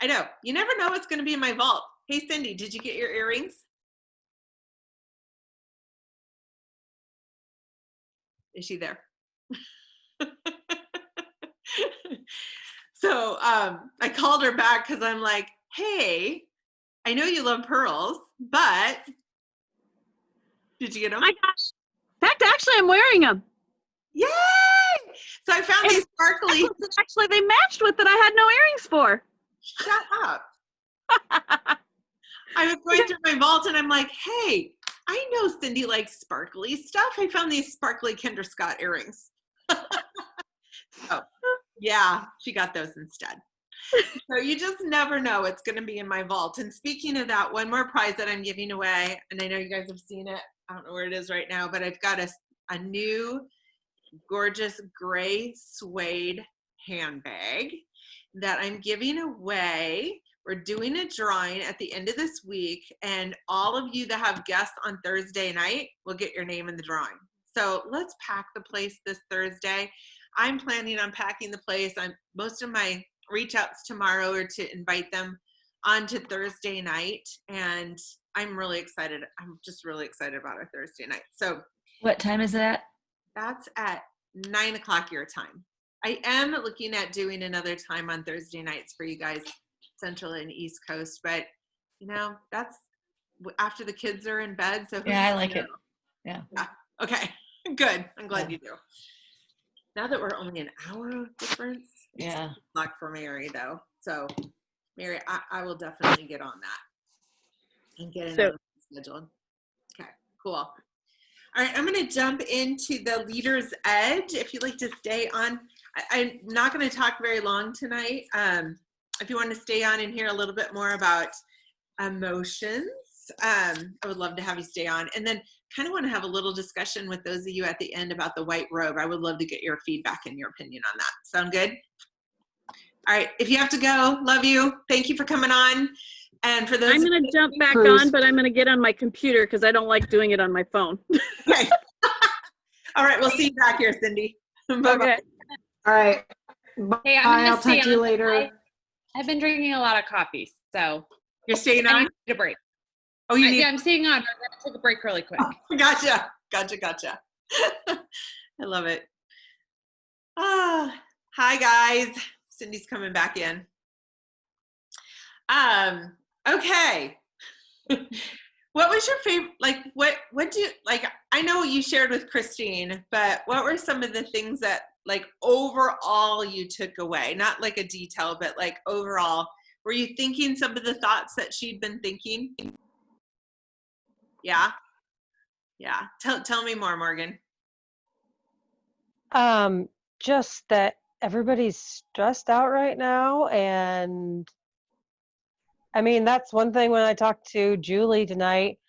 I know. You never know what's going to be in my vault. Hey, Cindy, did you get your earrings? Is she there? So I called her back because I'm like, hey, I know you love pearls, but did you get them? My gosh. In fact, actually, I'm wearing them. Yay! So I found these sparkly. Actually, they matched with that I had no earrings for. Shut up. I was going through my vault and I'm like, hey, I know Cindy likes sparkly stuff. I found these sparkly Kinder Scott earrings. Oh, yeah, she got those instead. So you just never know what's going to be in my vault. And speaking of that, one more prize that I'm giving away, and I know you guys have seen it. I don't know where it is right now, but I've got a new gorgeous gray suede handbag that I'm giving away. We're doing a drawing at the end of this week, and all of you that have guests on Thursday night will get your name in the drawing. So let's pack the place this Thursday. I'm planning on packing the place. Most of my reach outs tomorrow are to invite them onto Thursday night, and I'm really excited. I'm just really excited about our Thursday night. So What time is that? that's at 9 o'clock your time. I am looking at doing another time on Thursday nights for you guys, Central and East Coast, but that's after the kids are in bed. So Yeah, I like it. Yeah. Okay, good. I'm glad you do. Now that we're only an hour difference, Yeah. luck for Mary though. So Mary, I will definitely get on that and get another scheduled. Okay, cool. All right, I'm going to jump into the Leader's Edge. If you'd like to stay on, I'm not going to talk very long tonight. If you want to stay on and hear a little bit more about emotions, I would love to have you stay on. And then kind of want to have a little discussion with those of you at the end about the white robe. I would love to get your feedback and your opinion on that. Sound good? All right, if you have to go, love you. Thank you for coming on. And for those, I'm going to jump back on, but I'm going to get on my computer because I don't like doing it on my phone. Okay. All right, we'll see you back here, Cindy. Bye-bye. Okay. All right. Hey, I'm Bye. gonna I'll stay talk to you on. later. I've been drinking a lot of coffee, so You're staying I on? need a break. Oh, you need. Yeah, I'm staying on. But I'm gonna take a break really quick. Gotcha. I love it. Hi guys. Cindy's coming back in. Okay. What was your favorite, what do you, I know what you shared with Christine, but what were some of the things that, overall you took away? Not like a detail, but overall, were you thinking some of the thoughts that she'd been thinking? Yeah. Tell me more, Morgan. Just that everybody's stressed out right now, and I mean, that's one thing. When I talked to Julie tonight,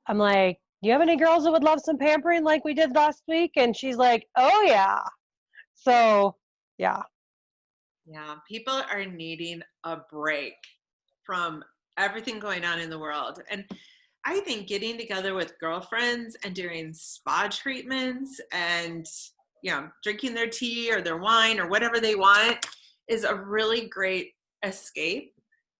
I'm like, do you have any girls that would love some pampering like we did last week? And she's like, oh yeah. So yeah. Yeah, people are needing a break from everything going on in the world. And I think getting together with girlfriends and doing spa treatments and, drinking their tea or their wine or whatever they want is a really great escape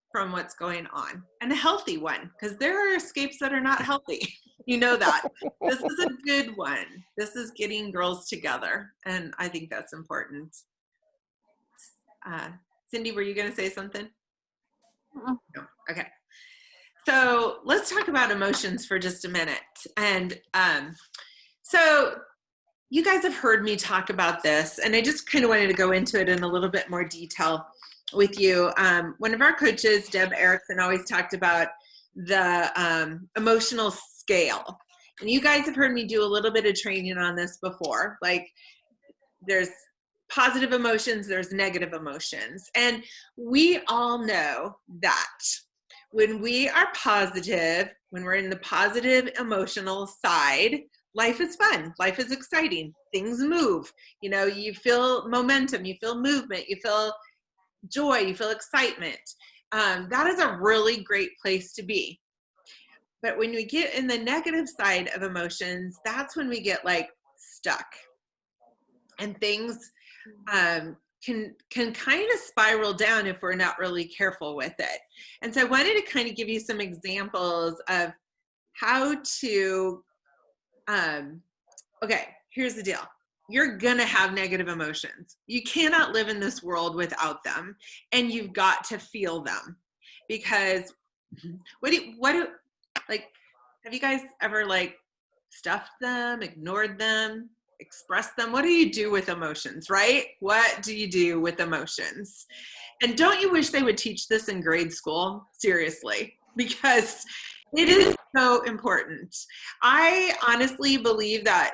from what's going on, and a healthy one, because there are escapes that are not healthy. You know that. This is a good one. This is getting girls together, and I think that's important. Cindy, were you going to say something? No. Okay. So let's talk about emotions for just a minute. And so you guys have heard me talk about this, and I just kind of wanted to go into it in a little bit more detail with you. One of our coaches, Deb Erickson, always talked about the emotional scale. And you guys have heard me do a little bit of training on this before. There's positive emotions, there's negative emotions. And we all know that when we are positive, when we're in the positive emotional side, life is fun, life is exciting, things move. You feel momentum, you feel movement, you feel joy, you feel excitement. That is a really great place to be. But when we get in the negative side of emotions, that's when we get stuck, and things can kind of spiral down if we're not really careful with it. And so I wanted to kind of give you some examples of how to, okay, here's the deal. You're gonna have negative emotions. You cannot live in this world without them, and you've got to feel them. Because have you guys ever stuffed them, ignored them, expressed them? What do you do with emotions, right? What do you do with emotions? And don't you wish they would teach this in grade school? Seriously, because it is so important. I honestly believe that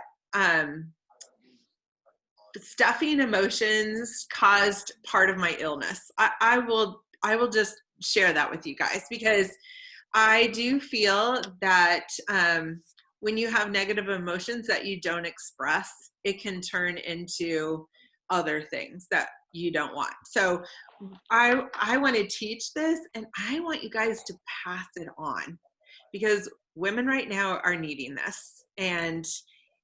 stuffing emotions caused part of my illness. I will just share that with you guys, because I do feel that when you have negative emotions that you don't express, it can turn into other things that you don't want. So I want to teach this, and I want you guys to pass it on, because women right now are needing this, and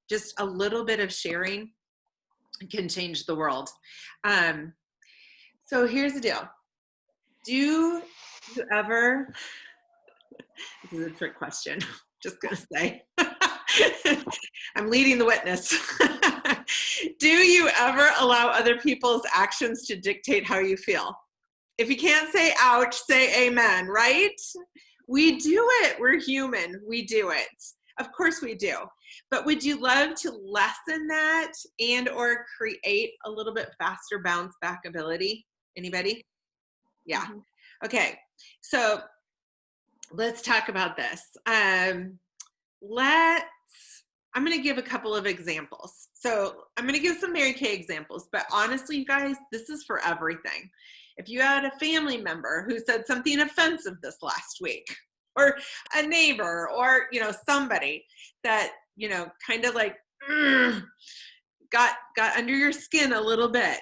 just a little bit of sharing can change the world. So here's the deal. Do you ever, this is a trick question, just gonna say, I'm leading the witness. Do you ever allow other people's actions to dictate how you feel? If you can't say ouch, say amen, right? We do it. We're human. We do it. Of course we do. But would you love to lessen that and or create a little bit faster bounce back ability? Anybody? Yeah. Okay. So let's talk about this. I'm going to give a couple of examples. So I'm going to give some Mary Kay examples, but honestly, you guys, this is for everything. If you had a family member who said something offensive this last week, or a neighbor, or, somebody that, kind of like got under your skin a little bit,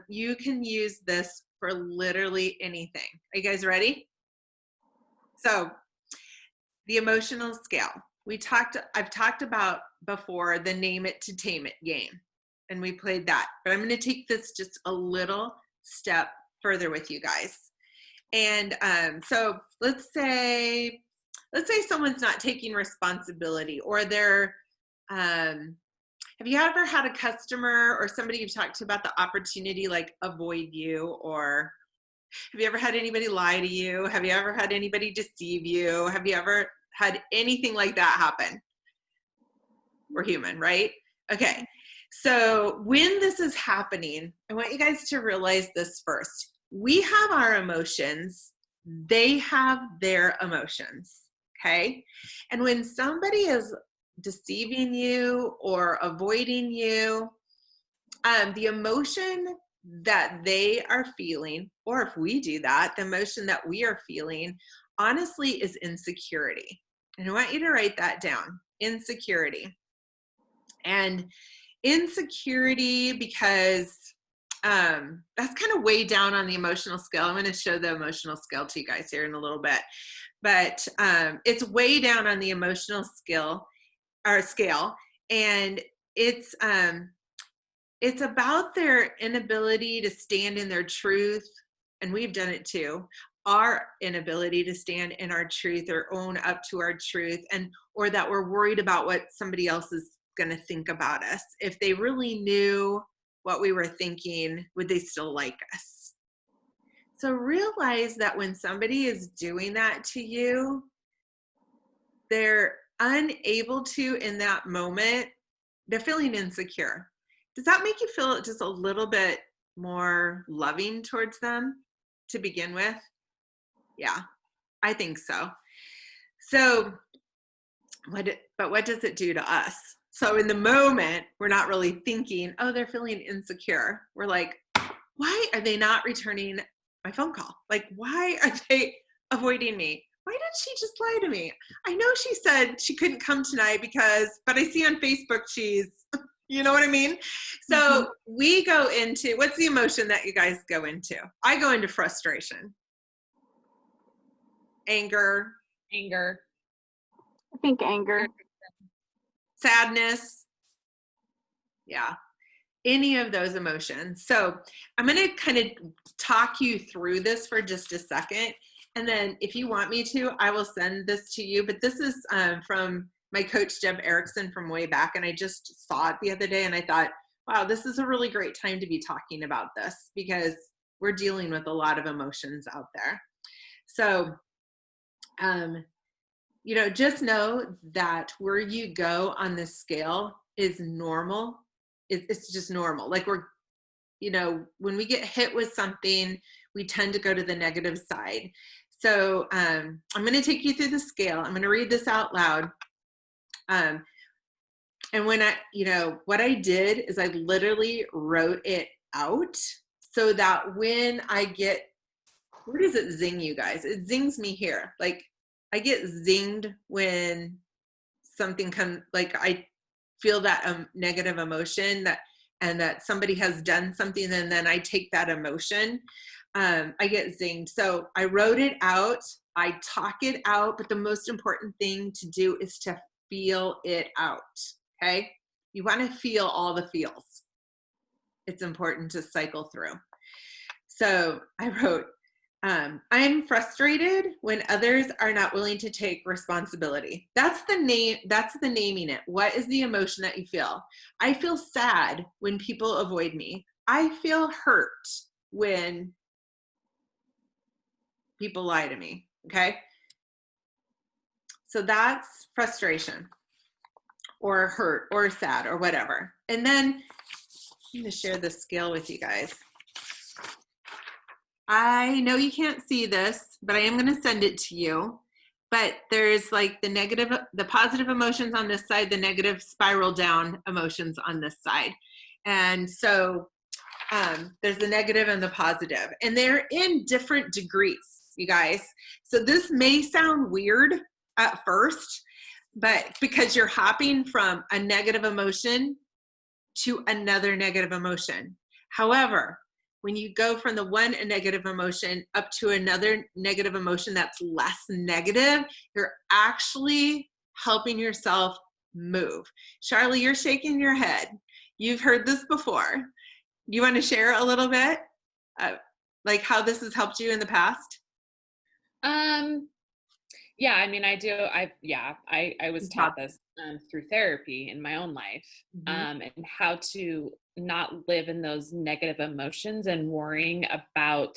you can use this for literally anything. Are you guys ready? So the emotional scale. I've talked about before the name it to tame it game, and we played that, but I'm going to take this just a little step further with you guys. And so let's say someone's not taking responsibility, or they're, have you ever had a customer or somebody you've talked to about the opportunity like avoid you? Or have you ever had anybody lie to you? Have you ever had anybody deceive you? Have you ever had anything like that happen? We're human, right? Okay. So when this is happening, I want you guys to realize this first. We have our emotions. They have their emotions. Okay. And when somebody is deceiving you or avoiding you, the emotion that they are feeling, or if we do that, the emotion that we are feeling, honestly, is insecurity. And I want you to write that down, insecurity. And insecurity, because that's kind of way down on the emotional scale. I'm going to show the emotional scale to you guys here in a little bit, but it's way down on the emotional scale, and it's about their inability to stand in their truth, and we've done it too. Our inability to stand in our truth or own up to our truth, or that we're worried about what somebody else is going to think about us. If they really knew what we were thinking, would they still like us? So realize that when somebody is doing that to you, they're unable to, in that moment, they're feeling insecure. Does that make you feel just a little bit more loving towards them to begin with? Yeah, I think so. So, what does it do to us? So in the moment, we're not really thinking, oh, they're feeling insecure. We're like, why are they not returning my phone call? Like, why are they avoiding me? Why did she just lie to me? I know she said she couldn't come tonight but I see on Facebook she's, you know what I mean? So we go into, what's the emotion that you guys go into? I go into frustration. Anger. I think anger. Sadness. Yeah. Any of those emotions. So I'm going to kind of talk you through this for just a second. And then if you want me to, I will send this to you. But this is from my coach, Deb Erickson, from way back. And I just saw it the other day and I thought, wow, this is a really great time to be talking about this, because we're dealing with a lot of emotions out there. So, just know that where you go on this scale is normal. It's just normal. Like when we get hit with something, we tend to go to the negative side. So I'm going to take you through the scale. I'm going to read this out loud. And when what I did is I literally wrote it out so that when I get, where does it zing you guys? It zings me here. Like I get zinged when something comes, like I feel that negative emotion that and that somebody has done something, and then I take that emotion, I get zinged. So I wrote it out, I talk it out, but the most important thing to do is to feel it out, okay? You want to feel all the feels. It's important to cycle through. So I wrote, I'm frustrated when others are not willing to take responsibility. That's the naming it. What is the emotion that you feel? I feel sad when people avoid me. I feel hurt when people lie to me, okay? So that's frustration or hurt or sad or whatever. And then I'm gonna share this scale with you guys. I know you can't see this, but I am going to send it to you. But there's like the positive emotions on this side, the negative spiral down emotions on this side. And so there's the negative and the positive, and they're in different degrees, you guys. So this may sound weird at first, but because you're hopping from a negative emotion to another negative emotion. However, when you go from the one negative emotion up to another negative emotion that's less negative, you're actually helping yourself move. Charlie, you're shaking your head. You've heard this before. You want to share a little bit, like how this has helped you in the past? Yeah, I mean, I do. I was taught this through therapy in my own life, and how to not live in those negative emotions and worrying about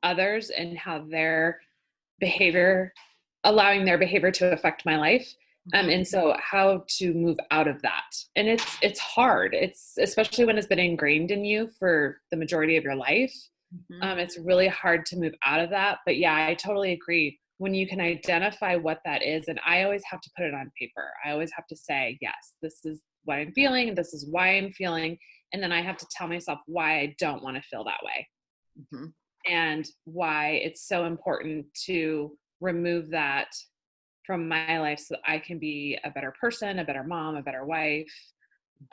others and how their behavior, allowing their behavior to affect my life. And so how to move out of that. And it's hard. It's especially when it's been ingrained in you for the majority of your life. It's really hard to move out of that. But yeah, I totally agree. When you can identify what that is, and I always have to put it on paper. I always have to say, yes, this is what I'm feeling. This is why I'm feeling. And then I have to tell myself why I don't want to feel that way. And why it's so important to remove that from my life so that I can be a better person, a better mom, a better wife,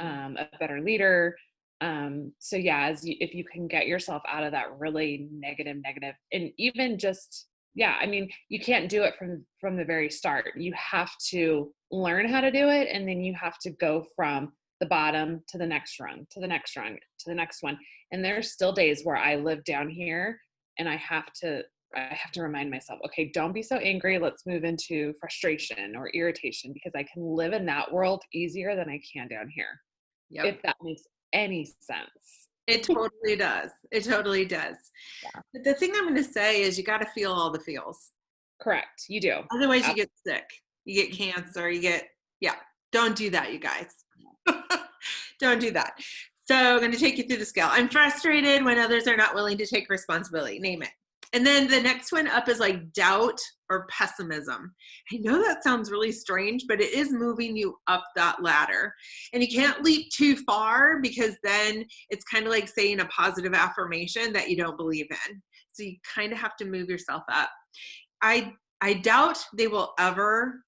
a better leader. So yeah, if you can get yourself out of that really negative, and even just, yeah, I mean, you can't do it from the very start. You have to learn how to do it. And then you have to go from the bottom to the next rung, to the next rung, to the next one. And there's still days where I live down here and I have to remind myself, okay, don't be so angry. Let's move into frustration or irritation, because I can live in that world easier than I can down here. Yep. If that makes any sense. It totally does. It totally does. Yeah. But the thing I'm going to say is you got to feel all the feels. Correct. You do. Otherwise you get sick. You get cancer. Don't do that, you guys. Don't do that. So I'm going to take you through the scale. I'm frustrated when others are not willing to take responsibility. Name it. And then the next one up is like doubt or pessimism. I know that sounds really strange, but it is moving you up that ladder. And you can't leap too far, because then it's kind of like saying a positive affirmation that you don't believe in. So you kind of have to move yourself up. I doubt they ever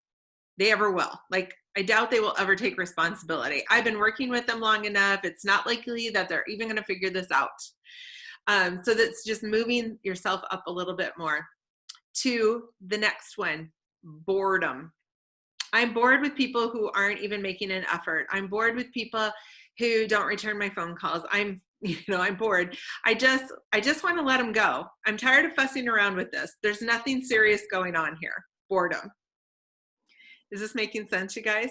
will. Like, I doubt they will ever take responsibility. I've been working with them long enough. It's not likely that they're even going to figure this out. So that's just moving yourself up a little bit more. To the next one, boredom. I'm bored with people who aren't even making an effort. I'm bored with people who don't return my phone calls. I'm bored. I just want to let them go. I'm tired of fussing around with this. There's nothing serious going on here. Boredom. Is this making sense, you guys?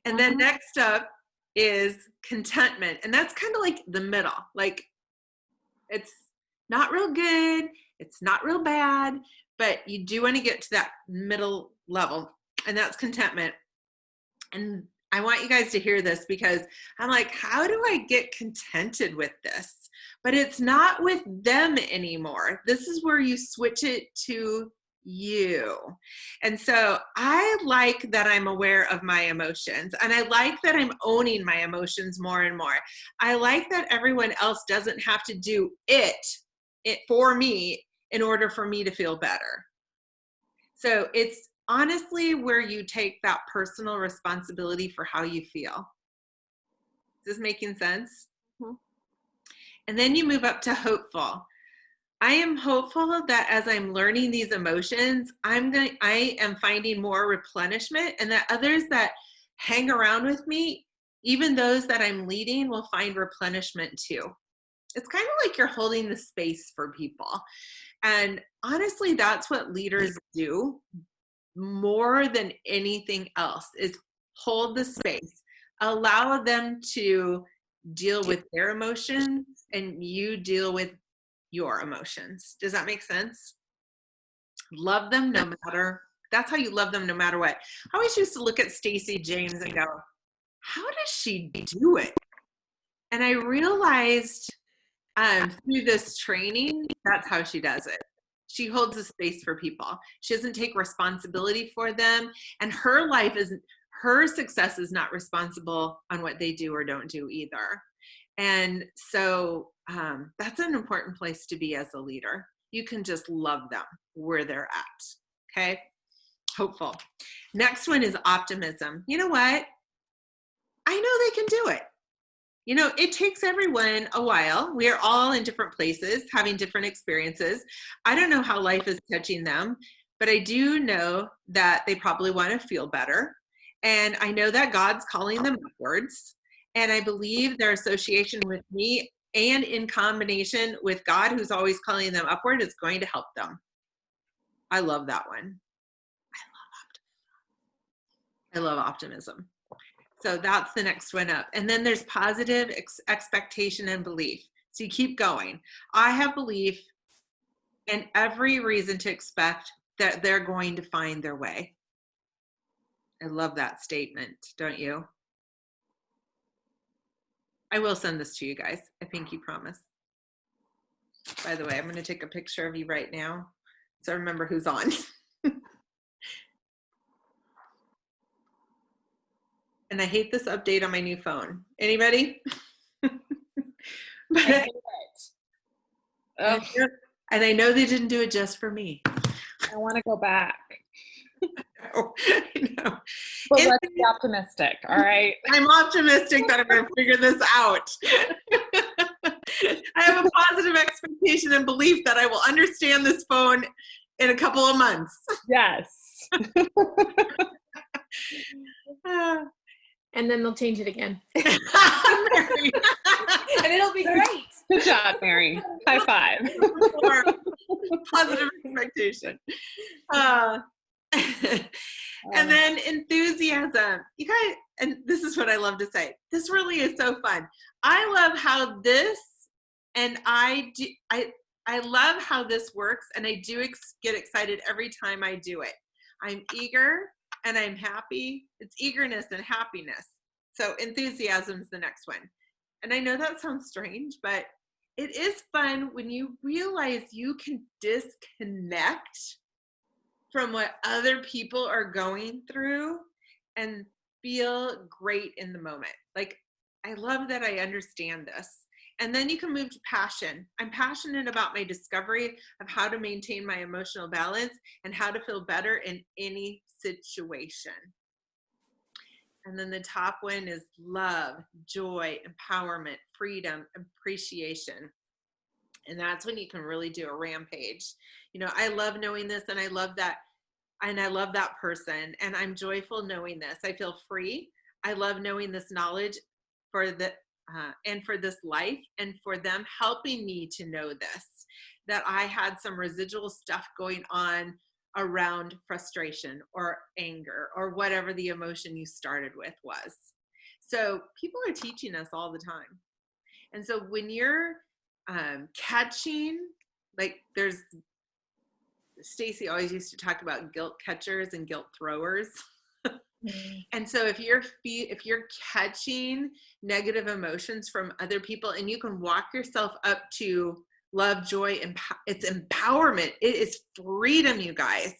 And then next up is contentment. And that's kind of like the middle. Like, it's not real good, it's not real bad, but you do want to get to that middle level, and that's contentment. And I want you guys to hear this, because I'm like, how do I get contented with this? But it's not with them anymore. This is where you switch it to you. And so I like that I'm aware of my emotions, and I like that I'm owning my emotions more and more. I like that everyone else doesn't have to do it for me in order for me to feel better. So it's honestly where you take that personal responsibility for how you feel. Is this making sense? Mhm. And then you move up to hopeful. I am hopeful that as I'm learning these emotions, I am finding more replenishment, and that others that hang around with me, even those that I'm leading, will find replenishment too. It's kind of like you're holding the space for people. And honestly, that's what leaders do more than anything else, is hold the space. Allow them to deal with their emotions, and you deal with your emotions. Does that make sense? Love them no matter. That's how you love them no matter what. I always used to look at Stacey James and go, how does she do it? And I realized through this training, that's how she does it. She holds a space for people. She doesn't take responsibility for them. And her success is not responsible on what they do or don't do either. And so that's an important place to be as a leader. You can just love them where they're at. Okay. Hopeful. Next one is optimism. You know what? I know they can do it. You know, it takes everyone a while. We are all in different places, having different experiences. I don't know how life is touching them, but I do know that they probably want to feel better. And I know that God's calling them upwards. And I believe their association with me and in combination with God, who's always calling them upward, is going to help them. I love that one. I love optimism. So that's the next one up. And then there's positive expectation and belief. So you keep going. I have belief and every reason to expect that they're going to find their way. I love that statement, don't you? I will send this to you guys. I pinky promise. By the way, I'm going to take a picture of you right now so I remember who's on. And I hate this update on my new phone. Anybody? But and I know they didn't do it just for me. I want to go back. I know. But let's be optimistic, all right? I'm optimistic that I'm going to figure this out. I have a positive expectation and belief that I will understand this phone in a couple of months. Yes. And then they'll change it again. And it'll be great. Good job, Mary. High five. Positive expectation. And then enthusiasm. You guys, and this is what I love to say. This really is so fun. I love how this, and I love how this works, and I do get excited every time I do it. I'm eager and I'm happy. It's eagerness and happiness. So enthusiasm is the next one. And I know that sounds strange, but it is fun when you realize you can disconnect from what other people are going through and feel great in the moment. Like, I love that I understand this. And then you can move to passion. I'm passionate about my discovery of how to maintain my emotional balance and how to feel better in any situation. And then the top one is love, joy, empowerment, freedom, appreciation. And that's when you can really do a rampage. You know, I love knowing this, and I love that. And I love that person. And I'm joyful knowing this. I feel free. I love knowing this knowledge for the and for this life, and for them helping me to know this, that I had some residual stuff going on around frustration or anger or whatever the emotion you started with was. So people are teaching us all the time. And so when you're catching, like, there's Stacey always used to talk about guilt catchers and guilt throwers. And so if you're catching negative emotions from other people, and you can walk yourself up to love, joy, and it's empowerment. It is freedom, you guys.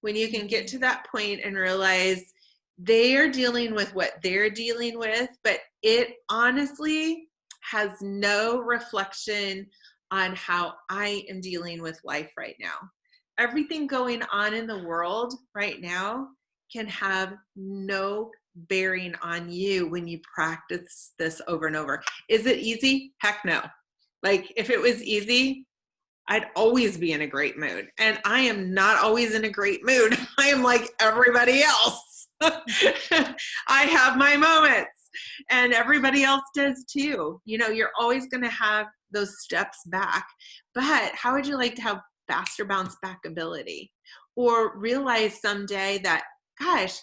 When you can get to that point and realize they are dealing with what they're dealing with, but it honestly has no reflection on how I am dealing with life right now. Everything going on in the world right now can have no bearing on you when you practice this over and over. Is it easy? Heck no. Like if it was easy, I'd always be in a great mood. And I am not always in a great mood. I am like everybody else. I have my moments and everybody else does too. You know, you're always going to have those steps back, but how would you like to have faster bounce back ability, or realize someday that, gosh,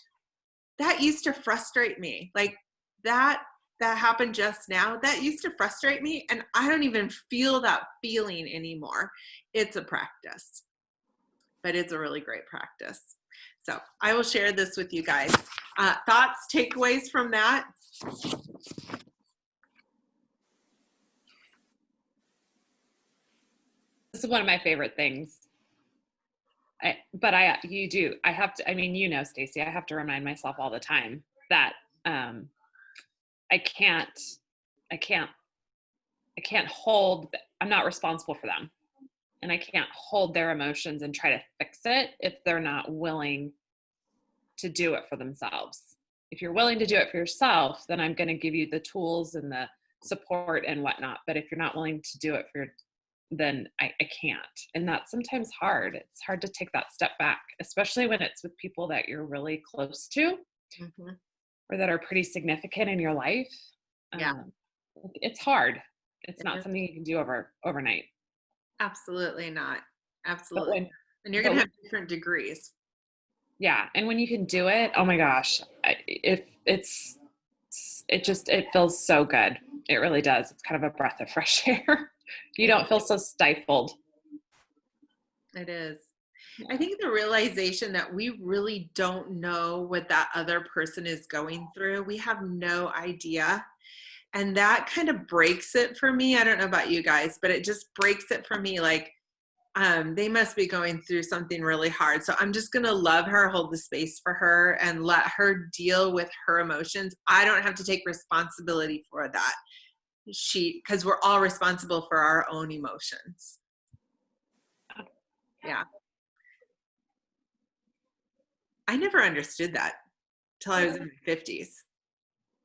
that used to frustrate me. Like that happened just now. That used to frustrate me, and I don't even feel that feeling anymore. It's a practice, but it's a really great practice. So I will share this with you guys. Thoughts, takeaways from that? This is one of my favorite things. I have to, I mean, you know, Stacy, I have to remind myself all the time that I can't hold, I'm not responsible for them. And I can't hold their emotions and try to fix it if they're not willing to do it for themselves. If you're willing to do it for yourself, then I'm going to give you the tools and the support and whatnot. But if you're not willing to do it then I can't. And that's sometimes hard. It's hard to take that step back, especially when it's with people that you're really close to or that are pretty significant in your life. Yeah. It's hard. It's not something you can do overnight. Absolutely not. Absolutely. And you're going to have different degrees. Yeah. And when you can do it, oh my gosh, it feels so good. It really does. It's kind of a breath of fresh air. You don't feel so stifled. It is. I think the realization that we really don't know what that other person is going through, we have no idea. And that kind of breaks it for me. I don't know about you guys, but it just breaks it for me. Like, they must be going through something really hard. So I'm just going to love her, hold the space for her, and let her deal with her emotions. I don't have to take responsibility for that. Because we're all responsible for our own emotions. Yeah. I never understood that till I was in my 50s.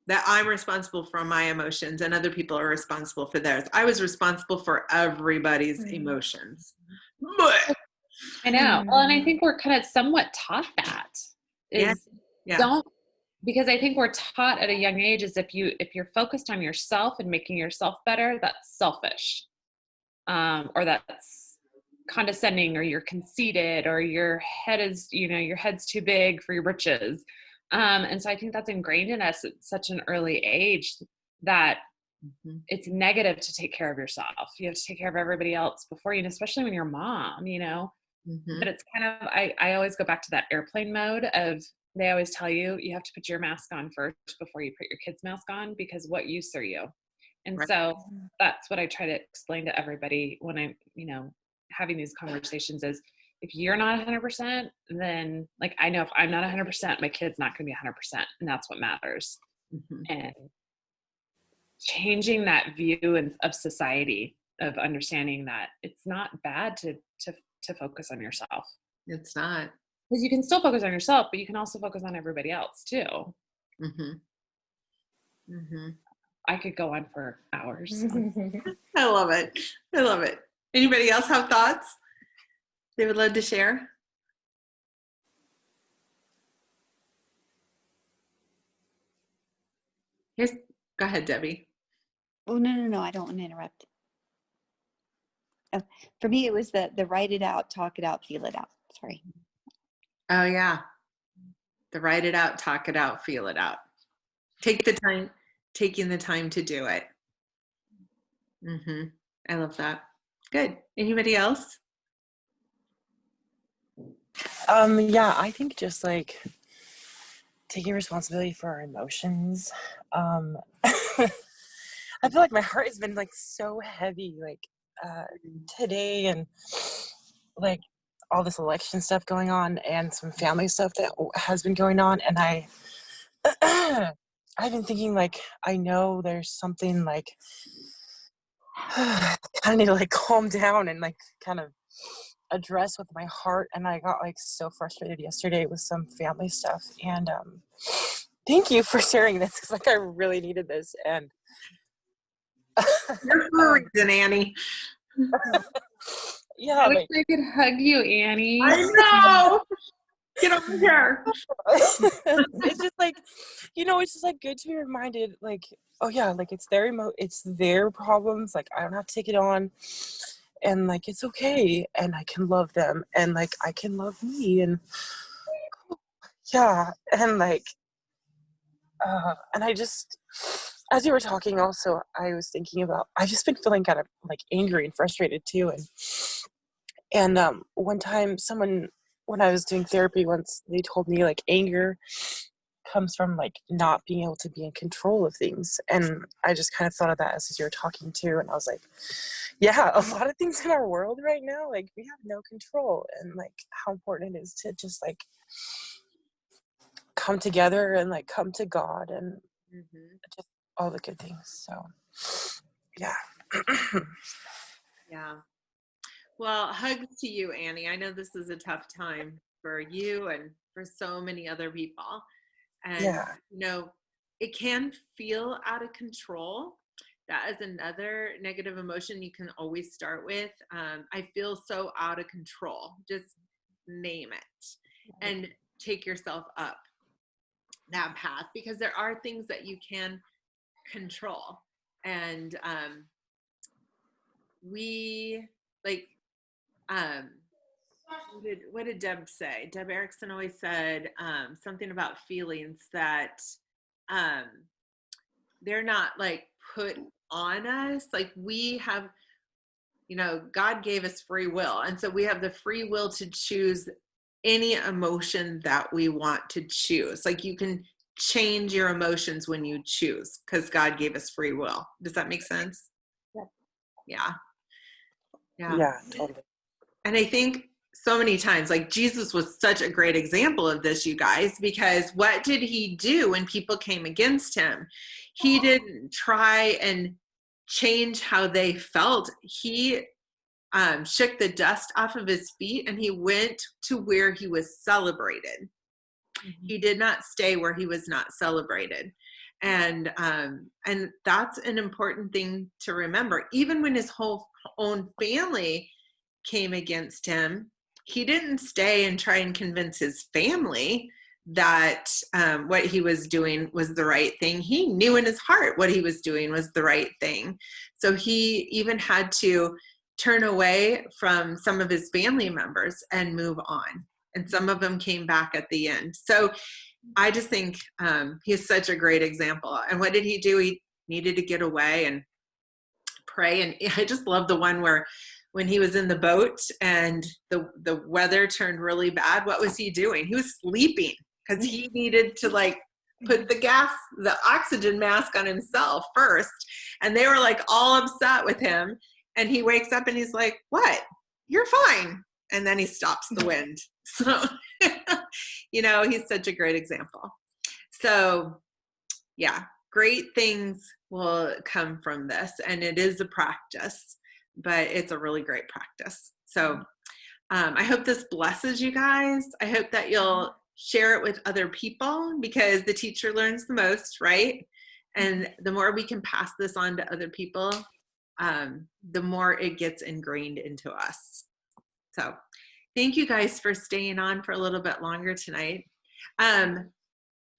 That I'm responsible for my emotions and other people are responsible for theirs. I was responsible for everybody's emotions. I know. Well, and I think we're kind of somewhat taught that. Don't, because I think we're taught at a young age is if you're focused on yourself and making yourself better, that's selfish. Or that's condescending, or you're conceited, or your head's too big for your britches. And so I think that's ingrained in us at such an early age that it's negative to take care of yourself. You have to take care of everybody else before you, and especially when you're a mom, you know. But it's kind of, I always go back to that airplane mode of, they always tell you, you have to put your mask on first before you put your kid's mask on, because what use are you? And so that's what I try to explain to everybody when I'm, having these conversations is, if you're not 100%, then like, I know if I'm not 100%, my kid's not going to be 100%. And that's what matters. And changing that view of society, of understanding that it's not bad to focus on yourself. It's not. Because you can still focus on yourself, but you can also focus on everybody else too. I could go on for hours. I love it. I love it. Anybody else have thoughts they would love to share? Go ahead, Debbie. Oh, no. I don't want to interrupt. Oh, for me, it was the write it out, talk it out, feel it out. Sorry. Oh, yeah. The write it out, talk it out, feel it out. Taking the time to do it. I love that. Good. Anybody else? Yeah, I think just like taking responsibility for our emotions. I feel like my heart has been like so heavy, like today, and like all this election stuff going on and some family stuff that has been going on. And I've been thinking, like, I know there's something like I need to like calm down and like kind of address with my heart. And I got like so frustrated yesterday with some family stuff, and thank you for sharing this. It's like I really needed this. And You're for a reason, Annie. yeah, I wish like I could hug you, Annie. I know. Get over here. it's just like, it's just like good to be reminded, like, oh yeah, like it's their problems. Like I don't have to take it on, and like it's okay, and I can love them, and like I can love me, and yeah, and like, and I just, as you were talking, also I was thinking about, I've just been feeling kind of like angry and frustrated too, and one time when I was doing therapy once, they told me like anger comes from like not being able to be in control of things. And I just kind of thought of that as you were talking too. And I was like, yeah, a lot of things in our world right now, like we have no control, and like how important it is to just like come together and like come to God and just all the good things. So yeah. Yeah. Well, hugs to you, Annie. I know this is a tough time for you and for so many other people. And, Yeah. it can feel out of control. That is another negative emotion you can always start with. I feel so out of control. Just name it and take yourself up that path, because there are things that you can control. And we like, what did Deb say? Deb Erickson always said something about feelings that they're not like put on us. Like we have, God gave us free will. And so we have the free will to choose any emotion that we want to choose. Like you can change your emotions when you choose, because God gave us free will. Does that make sense? Yeah. Yeah, totally. And I think so many times, like Jesus was such a great example of this, you guys, because what did he do when people came against him? He didn't try and change how they felt. He shook the dust off of his feet and he went to where he was celebrated. He did not stay where he was not celebrated. And that's an important thing to remember. Even when his whole own family came against him, he didn't stay and try and convince his family that what he was doing was the right thing. He knew in his heart what he was doing was the right thing. So he even had to turn away from some of his family members and move on. And some of them came back at the end. So I just think he's such a great example. And what did he do? He needed to get away and pray. And I just love the one where when he was in the boat and the weather turned really bad, what was he doing? He was sleeping because he needed to like put the oxygen mask on himself first. And they were like all upset with him. And he wakes up and he's like, what? You're fine. And then he stops the wind. So, he's such a great example. So yeah, great things will come from this. And it is a practice, but it's a really great practice. So I hope this blesses you guys. I hope that you'll share it with other people, because the teacher learns the most, right? And the more we can pass this on to other people, the more it gets ingrained into us. So thank you guys for staying on for a little bit longer tonight. I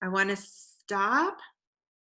want to stop